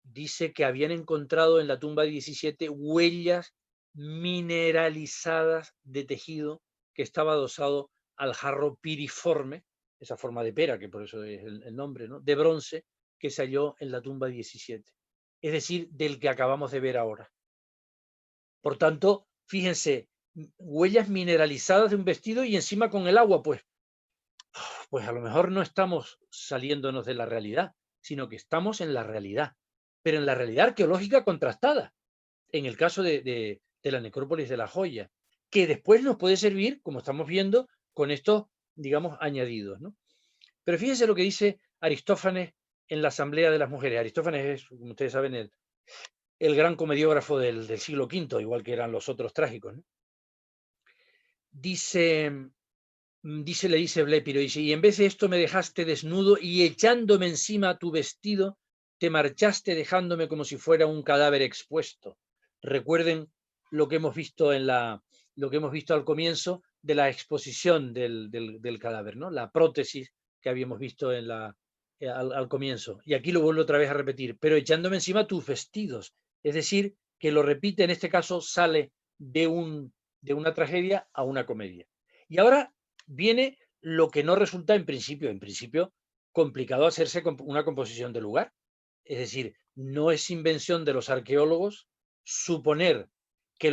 dice que habían encontrado en la tumba 17 huellas mineralizadas de tejido que estaba adosado al jarro piriforme, esa forma de pera, que por eso es el nombre, ¿no?, de bronce, que se halló en la tumba 17, es decir, del que acabamos de ver ahora. Por tanto, fíjense, huellas mineralizadas de un vestido y encima con el agua, pues a lo mejor no estamos saliéndonos de la realidad, sino que estamos en la realidad, pero en la realidad arqueológica contrastada, en el caso de la necrópolis de La Joya, que después nos puede servir, como estamos viendo, con estos, digamos, añadidos, ¿no? Pero fíjense lo que dice Aristófanes en la Asamblea de las Mujeres. Aristófanes es, como ustedes saben, el gran comediógrafo del siglo V, igual que eran los otros trágicos, ¿no? Le dice Blépiro, dice, y en vez de esto me dejaste desnudo y echándome encima tu vestido, te marchaste dejándome como si fuera un cadáver expuesto. Recuerden lo que hemos visto al comienzo de la exposición del cadáver, ¿no? La prótesis que habíamos visto al comienzo. Y aquí lo vuelvo otra vez a repetir, pero echándome encima tus vestidos. Es decir, que lo repite, en este caso sale de una tragedia a una comedia. Y ahora viene lo que no resulta en principio complicado hacerse una composición de lugar. Es decir, no es invención de los arqueólogos suponer que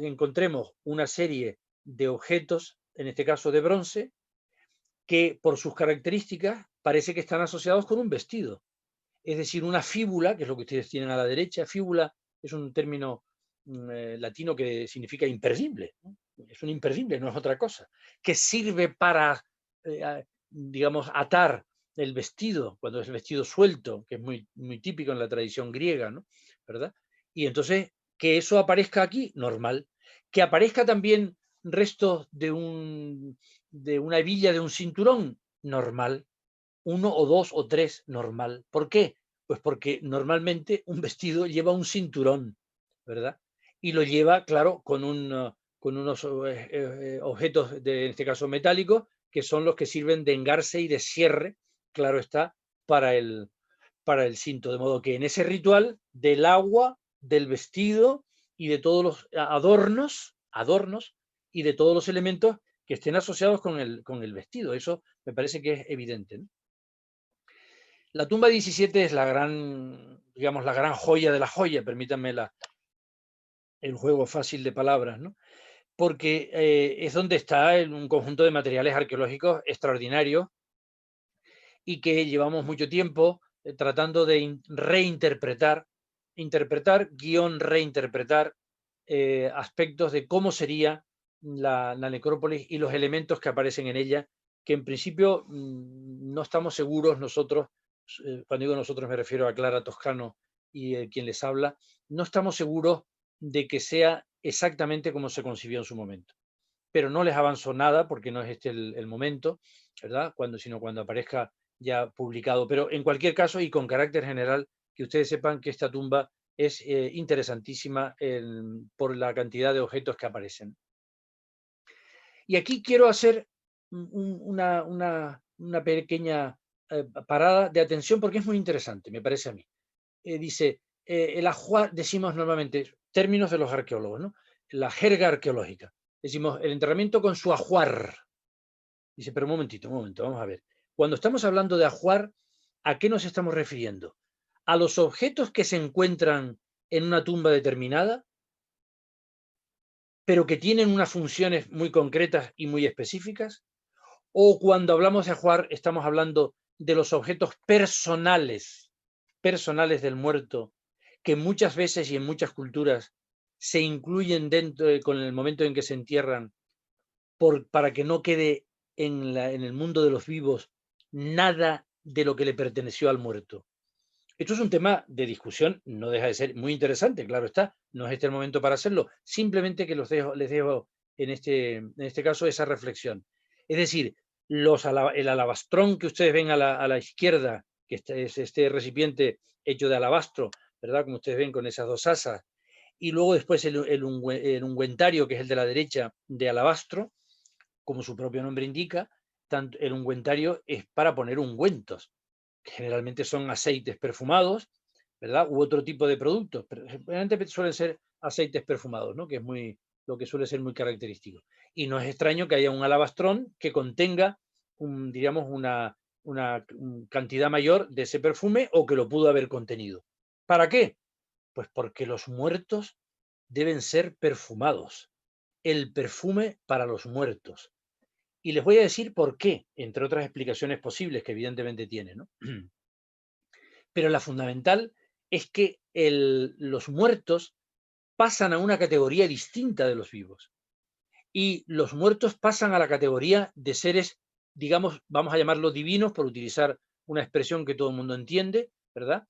encontremos una serie de objetos, en este caso de bronce, que por sus características parece que están asociados con un vestido. Es decir, una fíbula, que es lo que ustedes tienen a la derecha. Fíbula es un término latino que significa imperdible, ¿no? Es un imperdible, no es otra cosa, que sirve para, digamos, atar el vestido, cuando es el vestido suelto, que es muy, muy típico en la tradición griega, ¿no?, ¿verdad? Y entonces, que eso aparezca aquí, normal. Que aparezca también restos de una hebilla de un cinturón, normal. Uno o dos o tres, normal. ¿Por qué? Pues porque normalmente un vestido lleva un cinturón, ¿verdad? Y lo lleva, claro, con unos objetos, en este caso metálicos, que son los que sirven de engarce y de cierre, claro está, para el cinto. De modo que en ese ritual del agua, del vestido y de todos los adornos y de todos los elementos que estén asociados con el vestido. Eso me parece que es evidente, ¿no? La tumba 17 es la gran, digamos, la gran joya de la joya, permítanme el juego fácil de palabras, ¿no? Porque es donde está un conjunto de materiales arqueológicos extraordinarios y que llevamos mucho tiempo tratando de reinterpretar, reinterpretar aspectos de cómo sería la necrópolis y los elementos que aparecen en ella, que en principio no estamos seguros nosotros. Cuando digo nosotros me refiero a Clara Toscano y quien les habla, no estamos seguros de que sea exactamente como se concibió en su momento. Pero no les avanzó nada porque no es este el momento, ¿verdad? Sino cuando aparezca ya publicado. Pero en cualquier caso y con carácter general, que ustedes sepan que esta tumba es interesantísima por la cantidad de objetos que aparecen. Y aquí quiero hacer una pequeña parada de atención porque es muy interesante, me parece a mí. Dice, el ajuar, decimos normalmente, términos de los arqueólogos, ¿no?, la jerga arqueológica. Decimos, el enterramiento con su ajuar. Dice, pero un momento, vamos a ver. Cuando estamos hablando de ajuar, ¿a qué nos estamos refiriendo? ¿A los objetos que se encuentran en una tumba determinada, pero que tienen unas funciones muy concretas y muy específicas? ¿O cuando hablamos de ajuar estamos hablando de los objetos personales del muerto, que muchas veces y en muchas culturas se incluyen con el momento en que se entierran, para que no quede en el mundo de los vivos nada de lo que le perteneció al muerto? Esto es un tema de discusión, no deja de ser muy interesante, claro está, no es este el momento para hacerlo, simplemente que les dejo en este caso esa reflexión. Es decir, el alabastrón que ustedes ven a la izquierda, que es este recipiente hecho de alabastro, ¿verdad?, como ustedes ven con esas dos asas, y luego después el ungüentario, que es el de la derecha, de alabastro, como su propio nombre indica. El ungüentario es para poner ungüentos, que generalmente son aceites perfumados, ¿verdad?, u otro tipo de productos, pero generalmente suelen ser aceites perfumados, ¿no?, que es lo que suele ser muy característico. Y no es extraño que haya un alabastrón que contenga, digamos, una cantidad mayor de ese perfume o que lo pudo haber contenido. ¿Para qué? Pues porque los muertos deben ser perfumados. El perfume para los muertos. Y les voy a decir por qué, entre otras explicaciones posibles que evidentemente tiene, ¿no? Pero la fundamental es que los muertos pasan a una categoría distinta de los vivos. Y los muertos pasan a la categoría de seres, digamos, vamos a llamarlos divinos, por utilizar una expresión que todo el mundo entiende, ¿verdad?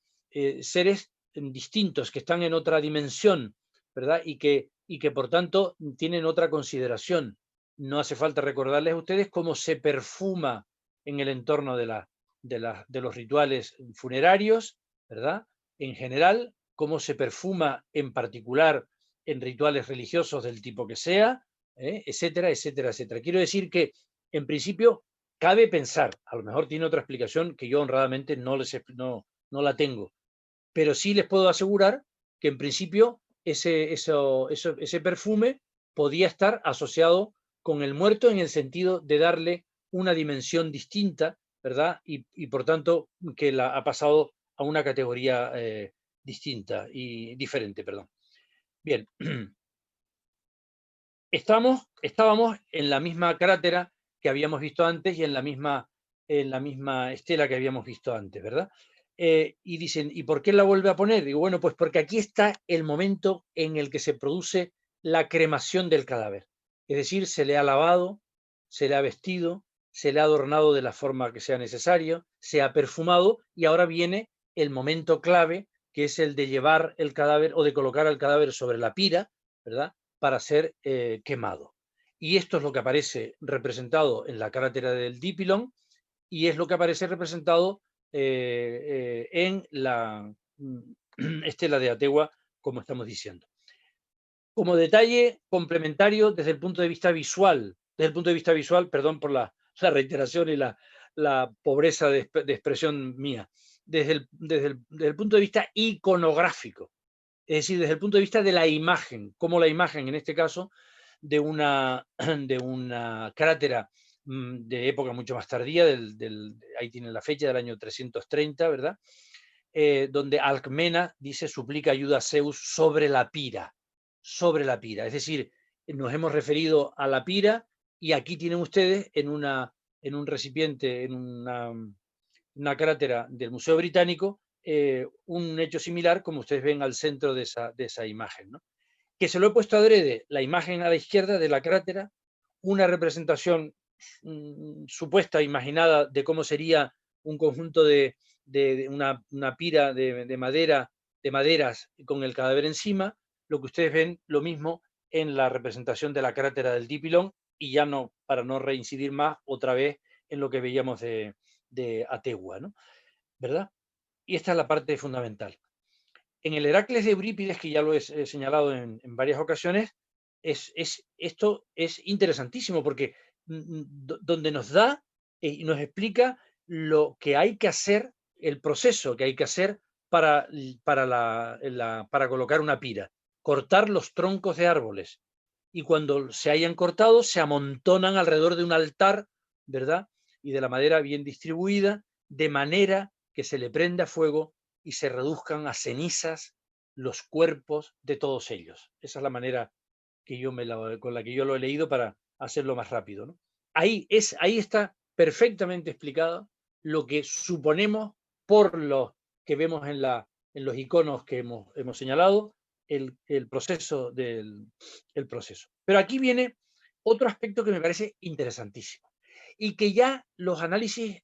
Seres distintos, que están en otra dimensión, ¿verdad? Y que por tanto tienen otra consideración. No hace falta recordarles a ustedes cómo se perfuma en el entorno de los rituales funerarios, ¿verdad? En general, cómo se perfuma en particular en rituales religiosos del tipo que sea, etcétera, etcétera, etcétera. Quiero decir que, en principio, cabe pensar, a lo mejor tiene otra explicación que yo honradamente no la tengo, pero sí les puedo asegurar que, en principio, ese perfume podía estar asociado con el muerto en el sentido de darle una dimensión distinta, ¿verdad? Y por tanto, que ha pasado a una categoría distinta y diferente, perdón. Bien. Estábamos en la misma crátera que habíamos visto antes y en la misma estela que habíamos visto antes, ¿verdad? Y dicen, ¿y por qué la vuelve a poner? Digo, bueno, pues porque aquí está el momento en el que se produce la cremación del cadáver. Es decir, se le ha lavado, se le ha vestido, se le ha adornado de la forma que sea necesario, se ha perfumado y ahora viene el momento clave, que es el de llevar el cadáver o de colocar el cadáver sobre la pira, ¿verdad? Para ser quemado. Y esto es lo que aparece representado en la crátera del Dipilon y es lo que aparece representado en la estela de Ategua, como estamos diciendo. Como detalle complementario desde el punto de vista visual, perdón por la reiteración y la pobreza de expresión mía, desde el punto de vista iconográfico, es decir, desde el punto de vista de la imagen, como la imagen, en este caso, de una crátera de época mucho más tardía, ahí tienen la fecha del año 330, ¿verdad? Donde Alcmena dice, suplica ayuda a Zeus sobre la pira. Es decir, nos hemos referido a la pira y aquí tienen ustedes en un recipiente, en una crátera del Museo Británico, un hecho similar, como ustedes ven al centro de esa imagen, ¿no? Que se lo he puesto adrede, la imagen a la izquierda de la crátera, una representación supuesta, imaginada, de cómo sería un conjunto de una pira de maderas con el cadáver encima. Lo que ustedes ven, lo mismo en la representación de la crátera del Dipilon, y ya no, para no reincidir más otra vez en lo que veíamos de Ategua, ¿no? ¿Verdad? Y esta es la parte fundamental. En el Heracles de Eurípides, que ya lo he señalado en varias ocasiones, esto es interesantísimo porque donde nos da y nos explica lo que hay que hacer, el proceso que hay que hacer para colocar una pira. Cortar los troncos de árboles. Y cuando se hayan cortado, se amontonan alrededor de un altar, ¿verdad? Y de la madera bien distribuida, de manera que se le prenda fuego y se reduzcan a cenizas los cuerpos de todos ellos. Esa es la manera que con la que yo lo he leído para hacerlo más rápido, ¿no? Ahí está perfectamente explicado lo que suponemos por lo que vemos en los iconos que hemos señalado, el proceso el proceso. Pero aquí viene otro aspecto que me parece interesantísimo y que ya los análisis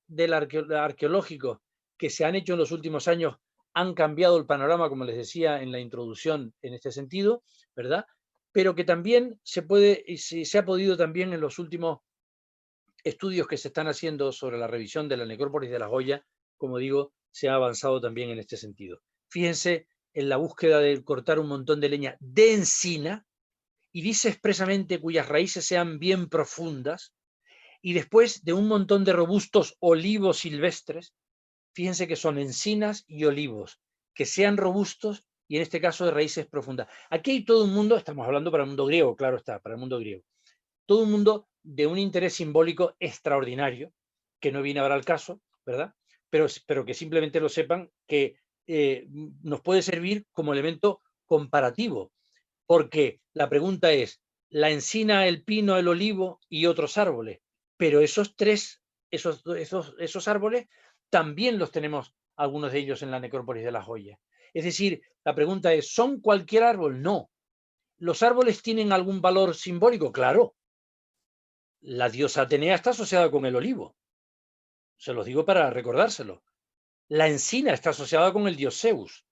arqueológicos que se han hecho en los últimos años han cambiado el panorama, como les decía en la introducción, en este sentido, ¿verdad? Pero que también se ha podido también en los últimos estudios que se están haciendo sobre la revisión de la necrópolis de La Joya, como digo, se ha avanzado también en este sentido. Fíjense en la búsqueda de cortar un montón de leña de encina, y dice expresamente cuyas raíces sean bien profundas, y después de un montón de robustos olivos silvestres, fíjense que son encinas y olivos, que sean robustos y en este caso de raíces profundas. Aquí hay todo un mundo, estamos hablando para el mundo griego, claro está, para el mundo griego. todo un mundo de un interés simbólico extraordinario, que no viene ahora al caso, ¿verdad? Pero que simplemente lo sepan, que nos puede servir como elemento comparativo, porque la pregunta es, la encina, el pino, el olivo y otros árboles, pero esos árboles también los tenemos, algunos de ellos, en la necrópolis de La Joya. Es decir, la pregunta es, ¿son cualquier árbol? No. ¿Los árboles tienen algún valor simbólico? Claro. La diosa Atenea está asociada con el olivo. Se los digo para recordárselo. La encina está asociada con el dios Zeus.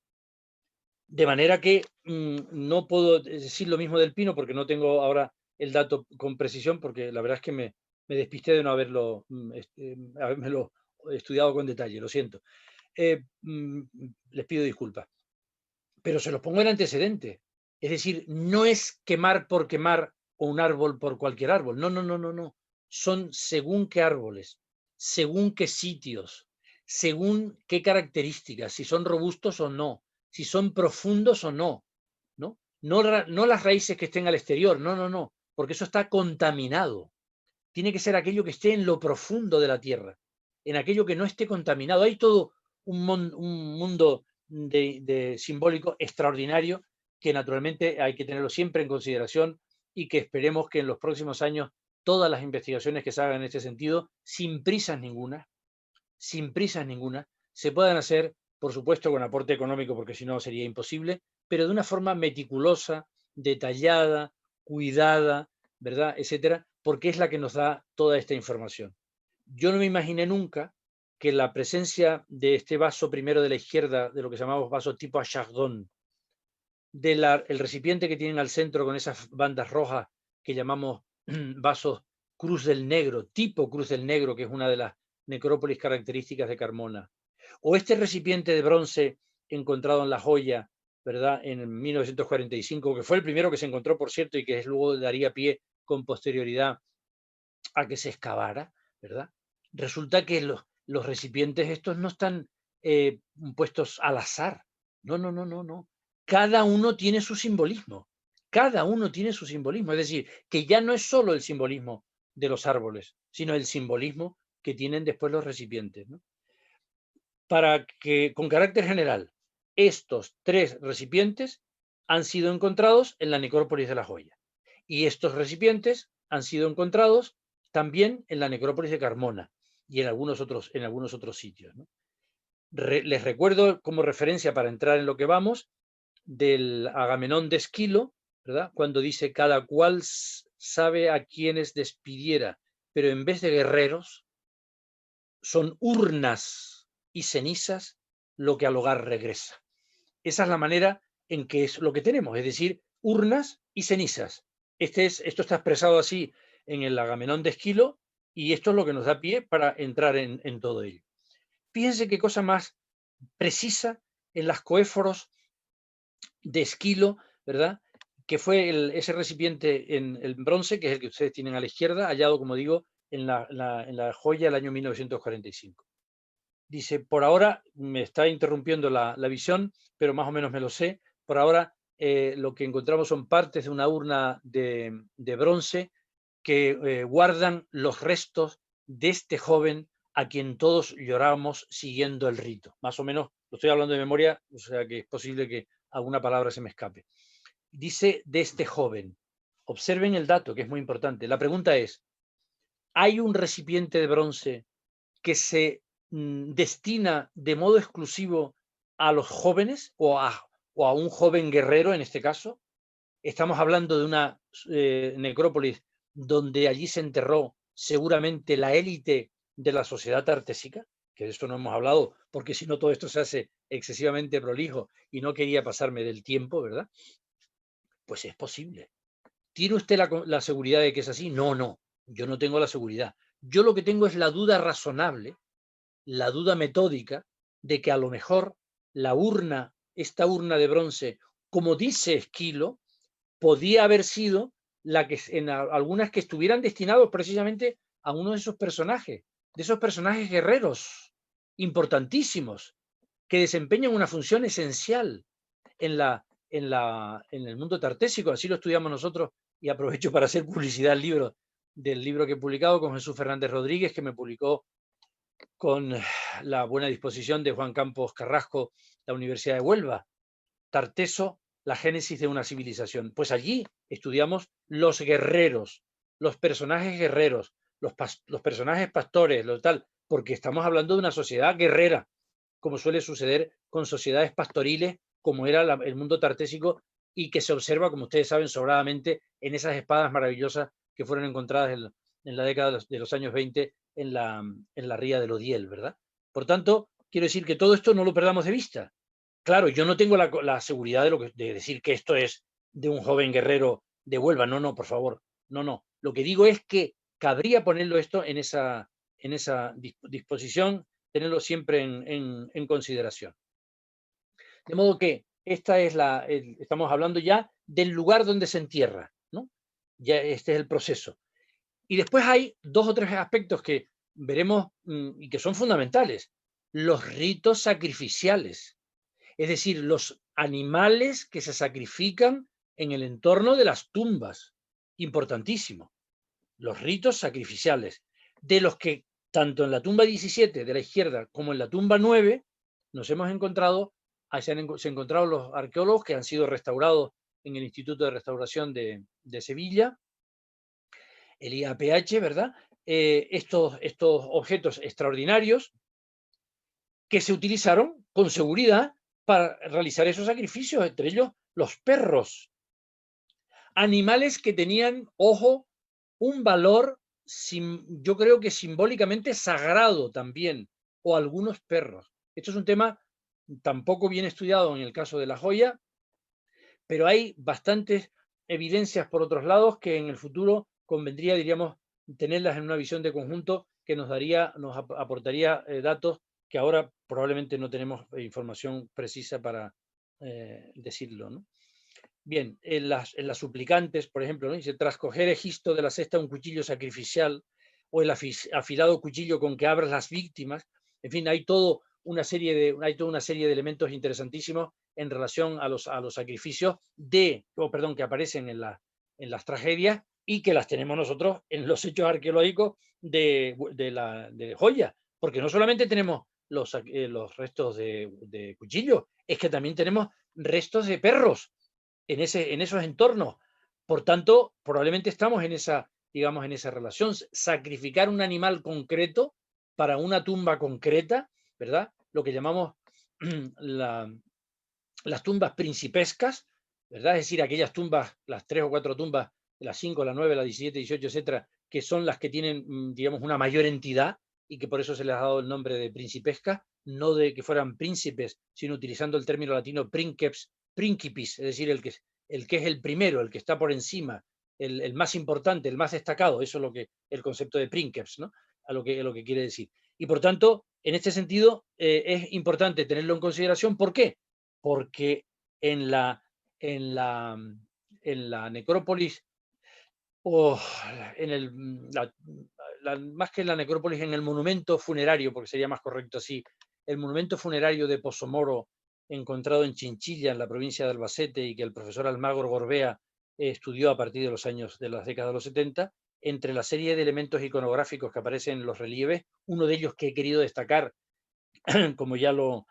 De manera que no puedo decir lo mismo del pino, porque no tengo ahora el dato con precisión, porque la verdad es que me despisté de no habérmelo estudiado con detalle, lo siento. Les pido disculpas. Pero se los pongo en antecedente. Es decir, no es quemar por quemar o un árbol por cualquier árbol. No, no, no, no, no. Son según qué árboles, según qué sitios, según qué características, si son robustos o no, si son profundos o no. ¿No? No las raíces que estén al exterior, no, no, no, porque eso está contaminado. Tiene que ser aquello que esté en lo profundo de la tierra, en aquello que no esté contaminado. Hay todo un mundo de simbólico extraordinario que naturalmente hay que tenerlo siempre en consideración y que esperemos que en los próximos años todas las investigaciones que se hagan en este sentido, sin prisas ninguna, se puedan hacer, por supuesto, con aporte económico, porque si no sería imposible, pero de una forma meticulosa, detallada, cuidada, ¿verdad?, etcétera, porque es la que nos da toda esta información. Yo no me imaginé nunca que la presencia de este vaso primero de la izquierda, de lo que llamamos vaso tipo a Chardon, el recipiente que tienen al centro con esas bandas rojas que llamamos vasos Cruz del Negro, tipo Cruz del Negro, que es una de las necrópolis características de Carmona, o este recipiente de bronce encontrado en La Joya, ¿verdad?, en 1945, que fue el primero que se encontró, por cierto, y que luego daría pie con posterioridad a que se excavara, ¿verdad? Resulta que los recipientes estos no están puestos al azar. No, no, no, no, no. Cada uno tiene su simbolismo. Cada uno tiene su simbolismo. Es decir, que ya no es solo el simbolismo de los árboles, sino el simbolismo que tienen después los recipientes, ¿no? Para que, con carácter general, estos tres recipientes han sido encontrados en la necrópolis de La Joya. Y estos recipientes han sido encontrados también en la necrópolis de Carmona y en algunos otros sitios, ¿no? Les recuerdo como referencia, para entrar en lo que vamos, del Agamenón de Esquilo, ¿verdad?, cuando dice: cada cual sabe a quienes despidiera, pero en vez de guerreros son urnas y cenizas lo que al hogar regresa. Esa es la manera en que es lo que tenemos, es decir, urnas y cenizas. Esto está expresado así en el Agamenón de Esquilo, y esto es lo que nos da pie para entrar en todo ello. Fíjense qué cosa más precisa en las coéforos de Esquilo, ¿verdad?, que fue ese recipiente en el bronce, que es el que ustedes tienen a la izquierda, hallado, como digo, en la Joya del año 1945. Dice: por ahora me está interrumpiendo la visión, pero más o menos me lo sé. Por ahora lo que encontramos son partes de una urna de bronce que guardan los restos de este joven a quien todos lloramos siguiendo el rito. Más o menos, lo estoy hablando de memoria, o sea que es posible que alguna palabra se me escape. Dice de este joven. Observen el dato, que es muy importante. La pregunta es: ¿hay un recipiente de bronce que se destina de modo exclusivo a los jóvenes o a un joven guerrero en este caso? Estamos hablando de una necrópolis donde allí se enterró seguramente la élite de la sociedad tartésica, que de esto no hemos hablado, porque si no todo esto se hace excesivamente prolijo y no quería pasarme del tiempo, ¿verdad? Pues es posible. ¿Tiene usted la seguridad de que es así? No, no, yo no tengo la seguridad. Yo lo que tengo es la duda razonable, la duda metódica, de que a lo mejor esta urna de bronce, como dice Esquilo, podía haber sido la que en algunas que estuvieran destinados precisamente a uno de esos personajes guerreros importantísimos, que desempeñan una función esencial en el mundo tartésico. Así lo estudiamos nosotros, y aprovecho para hacer publicidad al libro del libro que he publicado con Jesús Fernández Rodríguez, que me publicó con la buena disposición de Juan Campos Carrasco, la Universidad de Huelva. Tarteso, la génesis de una civilización. Pues allí estudiamos los guerreros, los personajes guerreros, los personajes pastores, lo tal, porque estamos hablando de una sociedad guerrera, como suele suceder con sociedades pastoriles, como era el mundo tartésico, y que se observa, como ustedes saben, sobradamente en esas espadas maravillosas que fueron encontradas en la década de los años 20 en la ría del Odiel, ¿verdad? Por tanto, quiero decir que todo esto no lo perdamos de vista. Claro, yo no tengo la seguridad de decir que esto es de un joven guerrero de Huelva. No, no, por favor. No, no. Lo que digo es que cabría ponerlo esto en esa disposición, tenerlo siempre en consideración. De modo que esta es estamos hablando ya del lugar donde se entierra, ¿no? Ya este es el proceso. Y después hay 2 o 3 aspectos que veremos y que son fundamentales. Los ritos sacrificiales. Es decir, los animales que se sacrifican en el entorno de las tumbas. Importantísimo. Los ritos sacrificiales, de los que tanto en la tumba 17 de la izquierda como en la tumba 9 nos hemos encontrado, se han encontrado los arqueólogos que han sido restaurados en el Instituto de Restauración de Sevilla, el IAPH, ¿verdad? Estos objetos extraordinarios que se utilizaron con seguridad para realizar esos sacrificios, entre ellos los perros. Animales que tenían, ojo, un valor, yo creo que simbólicamente sagrado también, o algunos perros. Esto es un tema tampoco bien estudiado en el caso de La Joya, pero hay bastantes evidencias por otros lados que en el futuro convendría, diríamos, tenerlas en una visión de conjunto que nos aportaría datos que ahora probablemente no tenemos información precisa para decirlo, ¿no? Bien, en las suplicantes, por ejemplo, ¿no? Dice, tras coger Egisto de la cesta un cuchillo sacrificial o el afilado cuchillo con que abras las víctimas. En fin, hay toda una serie de elementos interesantísimos en relación a los sacrificios que aparecen en las tragedias y que las tenemos nosotros en los hechos arqueológicos de Joya, porque no solamente tenemos los restos de cuchillos, es que también tenemos restos de perros en esos entornos. Por tanto, probablemente estamos en esa relación. Sacrificar un animal concreto para una tumba concreta, ¿verdad? Lo que llamamos las tumbas principescas, ¿verdad? Es decir, aquellas tumbas, las 3 o 4 tumbas, las 5, las 9, las 17, 18, etcétera, que son las que tienen, digamos, una mayor entidad y que por eso se les ha dado el nombre de principesca, no de que fueran príncipes, sino utilizando el término latino princeps, principis, es decir, el que es el primero, el que está por encima, el más importante, el más destacado. Eso es el concepto de princeps, ¿no? a lo que quiere decir. Y por tanto, en este sentido, es importante tenerlo en consideración. ¿Por qué? Porque en la necrópolis, o más que en la necrópolis, en el monumento funerario, porque sería más correcto así, el monumento funerario de Pozomoro, encontrado en Chinchilla, en la provincia de Albacete, y que el profesor Almagro Gorbea estudió a partir de las décadas de los 70, entre la serie de elementos iconográficos que aparecen en los relieves, uno de ellos que he querido destacar, como ya lo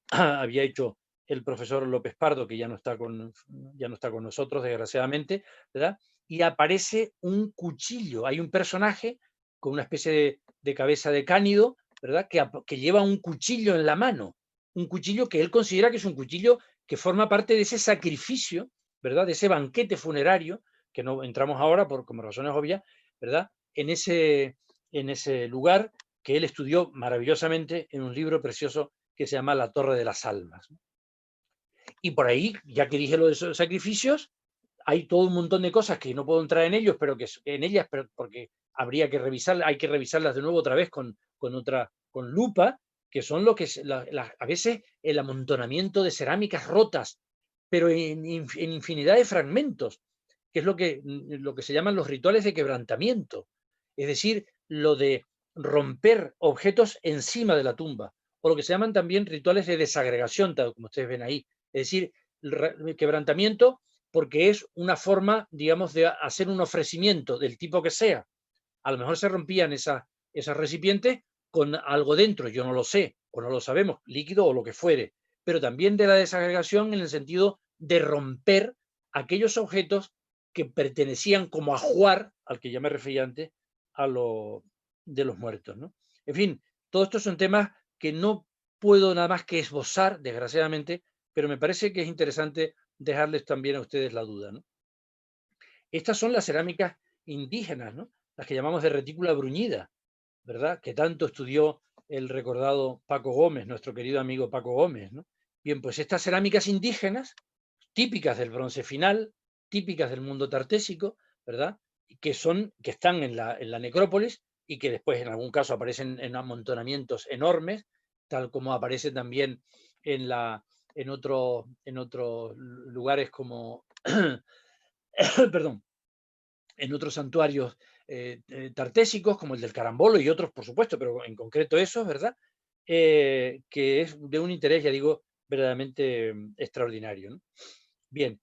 había hecho el profesor López Pardo, que ya no está con nosotros, desgraciadamente, ¿verdad? Y aparece un cuchillo. Hay un personaje con una especie de cabeza de cánido, ¿verdad? Que lleva un cuchillo en la mano. Un cuchillo que él considera que es un cuchillo que forma parte de ese sacrificio, ¿verdad? De ese banquete funerario, que no entramos ahora como razones obvias, ¿verdad? En ese lugar que él estudió maravillosamente en un libro precioso que se llama La Torre de las Almas. Y por ahí, ya que dije lo de esos sacrificios, hay todo un montón de cosas que no puedo entrar en ellos, pero porque hay que revisarlas de nuevo otra vez con lupa, que son lo que a veces el amontonamiento de cerámicas rotas, pero en infinidad de fragmentos, que es lo que se llaman los rituales de quebrantamiento. Es decir, lo de romper objetos encima de la tumba, o lo que se llaman también rituales de desagregación, tal como ustedes ven ahí. Es decir, el quebrantamiento porque es una forma, digamos, de hacer un ofrecimiento del tipo que sea. A lo mejor se rompían esas recipientes con algo dentro, yo no lo sé, o no lo sabemos, líquido o lo que fuere, pero también de la desagregación en el sentido de romper aquellos objetos que pertenecían como ajuar, al que ya me refería antes, a lo de los muertos, ¿no? En fin, todos estos son temas que no puedo nada más que esbozar, desgraciadamente, pero me parece que es interesante dejarles también a ustedes la duda, ¿no? Estas son las cerámicas indígenas, ¿no? Las que llamamos de retícula bruñida, ¿verdad? Que tanto estudió el recordado Paco Gómez, nuestro querido amigo Paco Gómez, ¿no? Bien, pues estas cerámicas indígenas, típicas del bronce final, típicas del mundo tartésico, ¿verdad? Que están en la necrópolis y que después en algún caso aparecen en amontonamientos enormes, tal como aparece también en otros lugares como, perdón, en otros santuarios tartésicos, como el del Carambolo y otros, por supuesto, pero en concreto esos, ¿verdad? Que es de un interés, ya digo, verdaderamente extraordinario, ¿no? Bien,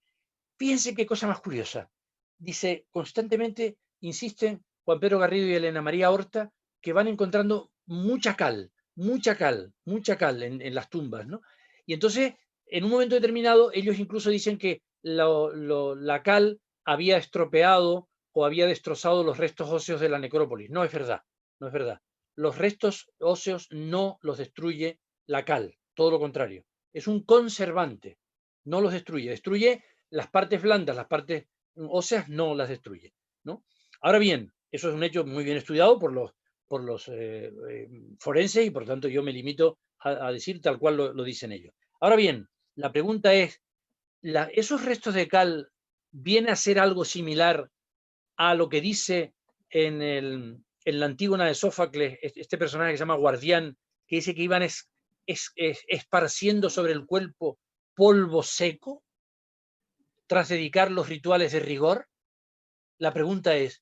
fíjense qué cosa más curiosa. Dice, constantemente insisten Juan Pedro Garrido y Elena María Horta que van encontrando mucha cal en las tumbas, ¿no? Y entonces, en un momento determinado, ellos incluso dicen que la cal había estropeado o había destrozado los restos óseos de la necrópolis. No es verdad, no es verdad. Los restos óseos no los destruye la cal, todo lo contrario. Es un conservante, no los destruye. Destruye las partes blandas, las partes óseas no las destruye, ¿no? Ahora bien, eso es un hecho muy bien estudiado por los forenses y por lo tanto yo me limito a decir tal cual lo dicen ellos. Ahora bien, la pregunta es, ¿esos restos de cal viene a ser algo similar a lo que dice en la Antígona de Sófocles, este personaje que se llama Guardián, que dice que iban esparciendo sobre el cuerpo polvo seco tras dedicar los rituales de rigor? La pregunta es,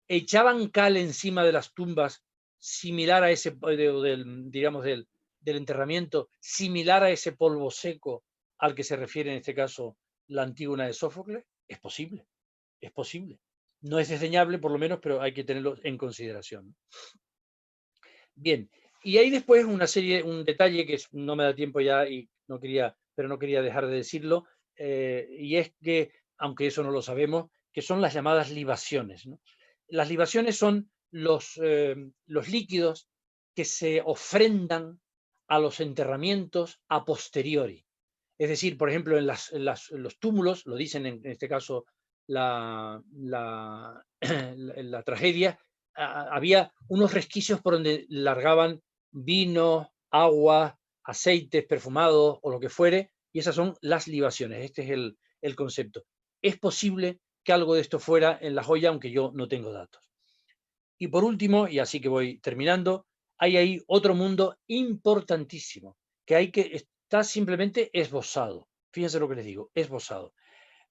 ¿echaban cal encima de las tumbas similar a ese, digamos, del enterramiento, similar a ese polvo seco al que se refiere en este caso la Antígona de Sófocles? Es posible, es posible. No es desdeñable, por lo menos, pero hay que tenerlo en consideración. Bien, y hay después un detalle que no me da tiempo ya pero no quería dejar de decirlo, y es que, aunque eso no lo sabemos, que son las llamadas libaciones, ¿no? Las libaciones son los líquidos que se ofrendan a los enterramientos a posteriori. Es decir, por ejemplo, en los túmulos, lo dicen en este caso la tragedia, había unos resquicios por donde largaban vino, agua, aceites perfumados o lo que fuere, y esas son las libaciones. Este es el concepto. Es posible que algo de esto fuera en La Joya, aunque yo no tengo datos. Y por último, y así que voy terminando, hay ahí otro mundo importantísimo, que está simplemente esbozado. Fíjense lo que les digo, esbozado.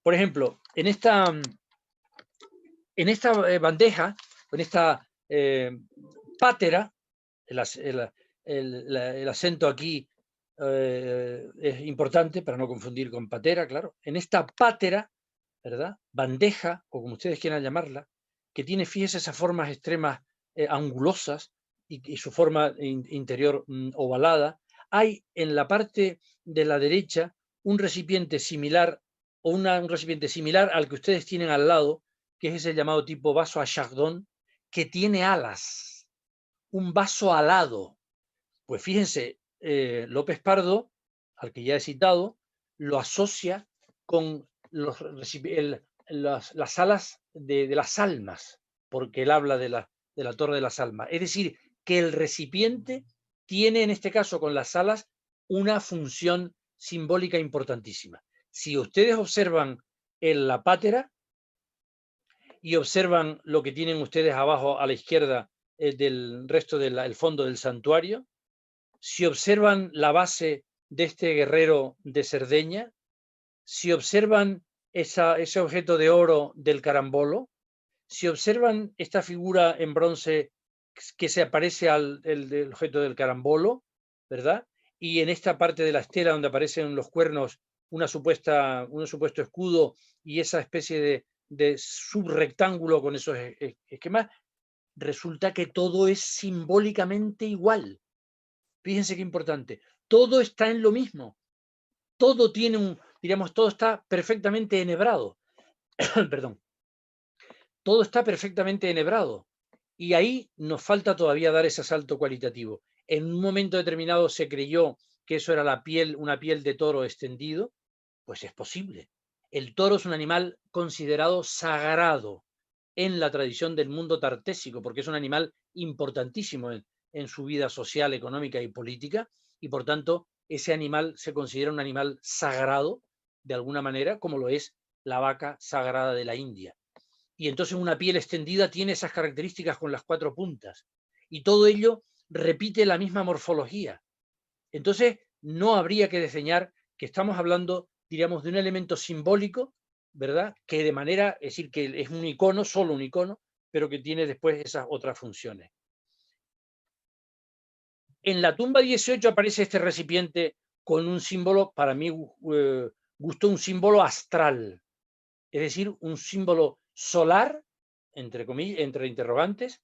Por ejemplo, en esta bandeja, en esta pátera, el acento aquí es importante para no confundir con patera, claro. En esta pátera, ¿verdad? Bandeja, o como ustedes quieran llamarla, que tiene, fíjense, esas formas extremas angulosas y su forma interior ovalada, hay en la parte de la derecha un recipiente similar o un recipiente similar al que ustedes tienen al lado, que es ese llamado tipo vaso a Chardon, que tiene alas, un vaso alado. Pues fíjense, López Pardo, al que ya he citado, lo asocia con las alas de las almas, porque él habla de la Torre de las Almas. Es decir, que el recipiente tiene, en este caso, con las alas, una función simbólica importantísima. Si ustedes observan en la pátera y observan lo que tienen ustedes abajo a la izquierda del resto del fondo del santuario, si observan la base de este guerrero de Cerdeña, si observan ese objeto de oro del carambolo, si observan esta figura en bronce que se aparece al del objeto del carambolo, ¿verdad? Y en esta parte de la estela donde aparecen los cuernos un supuesto escudo y esa especie de subrectángulo con esos esquemas, resulta que todo es simbólicamente igual. Fíjense qué importante. Todo está en lo mismo. Todo tiene todo está perfectamente enhebrado. Perdón. Todo está perfectamente enhebrado. Y ahí nos falta todavía dar ese salto cualitativo. En un momento determinado se creyó que eso era una piel de toro extendido, pues es posible. El toro es un animal considerado sagrado en la tradición del mundo tartésico, porque es un animal importantísimo en su vida social, económica y política, y por tanto ese animal se considera un animal sagrado, de alguna manera, como lo es la vaca sagrada de la India. Y entonces una piel extendida tiene esas características con las 4 puntas. Y todo ello repite la misma morfología. Entonces no habría que desdeñar que estamos hablando, diríamos, de un elemento simbólico, ¿verdad? Que de manera, es decir, que es un icono, solo un icono, pero que tiene después esas otras funciones. En la tumba 18 aparece este recipiente con un símbolo, para mí gustó, un símbolo astral, es decir, un símbolo solar, entre comillas, entre interrogantes,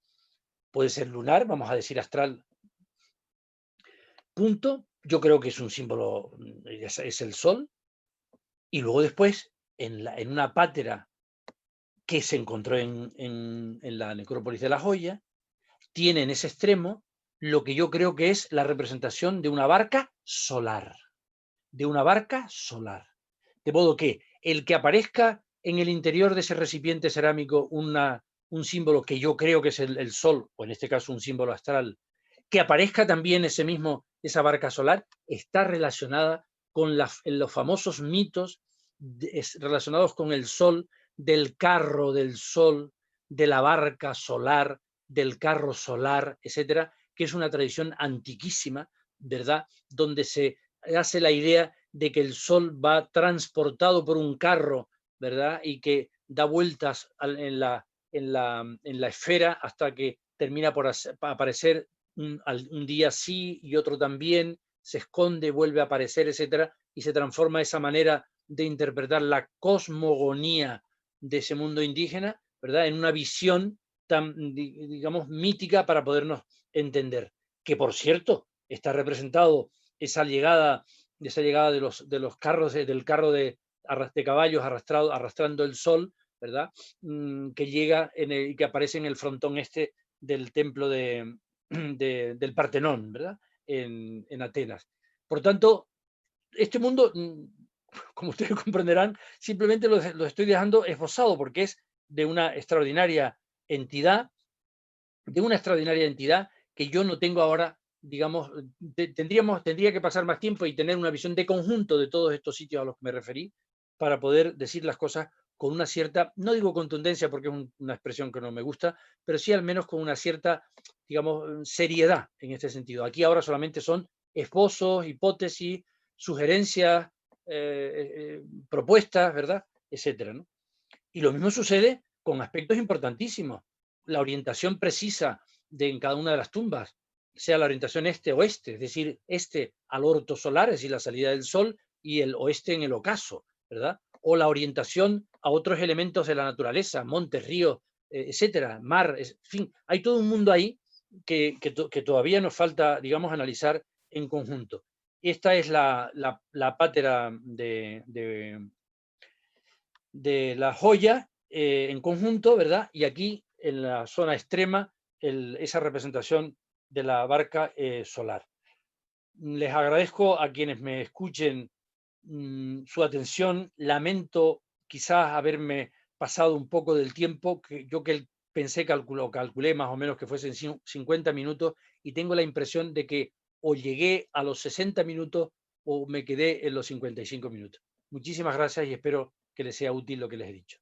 puede ser lunar, vamos a decir astral, punto. Yo creo que es un símbolo, es el sol. Y luego después, en una pátera que se encontró en la necrópolis de La Joya, tiene en ese extremo lo que yo creo que es la representación de una barca solar. De una barca solar. De modo que el que aparezca en el interior de ese recipiente cerámico un símbolo que yo creo que es el sol, o en este caso un símbolo astral, que aparezca también esa barca solar, está relacionada con los famosos mitos relacionados con el sol, del carro del sol, de la barca solar, del carro solar, etcétera, que es una tradición antiquísima, ¿verdad? Donde se hace la idea de que el sol va transportado por un carro, ¿verdad? Y que da vueltas en la esfera hasta que termina por aparecer un día sí y otro también, se esconde, vuelve a aparecer, etcétera, y se transforma esa manera de interpretar la cosmogonía de ese mundo indígena, ¿verdad? En una visión tan, digamos, mítica para podernos entender. Que, por cierto, está representado esa llegada de los carros, del carro de caballos arrastrando el sol, ¿verdad? Que llega y que aparece en el frontón este del templo del Partenón, ¿verdad? En Atenas. Por tanto, este mundo, como ustedes comprenderán, simplemente lo estoy dejando esbozado porque es de una extraordinaria entidad, que yo no tengo ahora, digamos, tendría que pasar más tiempo y tener una visión de conjunto de todos estos sitios a los que me referí para poder decir las cosas con una cierta, no digo contundencia porque es una expresión que no me gusta, pero sí al menos con una cierta, digamos, seriedad en este sentido. Aquí ahora solamente son esbozos, hipótesis, sugerencias, propuestas, ¿verdad? Etcétera, ¿no? Y lo mismo sucede con aspectos importantísimos. La orientación precisa en cada una de las tumbas, sea la orientación este-oeste, es decir, este al orto solar, es decir, la salida del sol, y el oeste en el ocaso, ¿verdad? O la orientación a otros elementos de la naturaleza, montes, ríos, etcétera, mar, en fin, hay todo un mundo ahí que todavía nos falta, digamos, analizar en conjunto. Esta es la pátera de La Joya en conjunto, ¿verdad? Y aquí en la zona extrema esa representación de la barca solar. Les agradezco a quienes me escuchen su atención. Lamento quizás haberme pasado un poco del tiempo, que yo calculé más o menos que fuesen 50 minutos y tengo la impresión de que o llegué a los 60 minutos o me quedé en los 55 minutos. Muchísimas gracias y espero que les sea útil lo que les he dicho.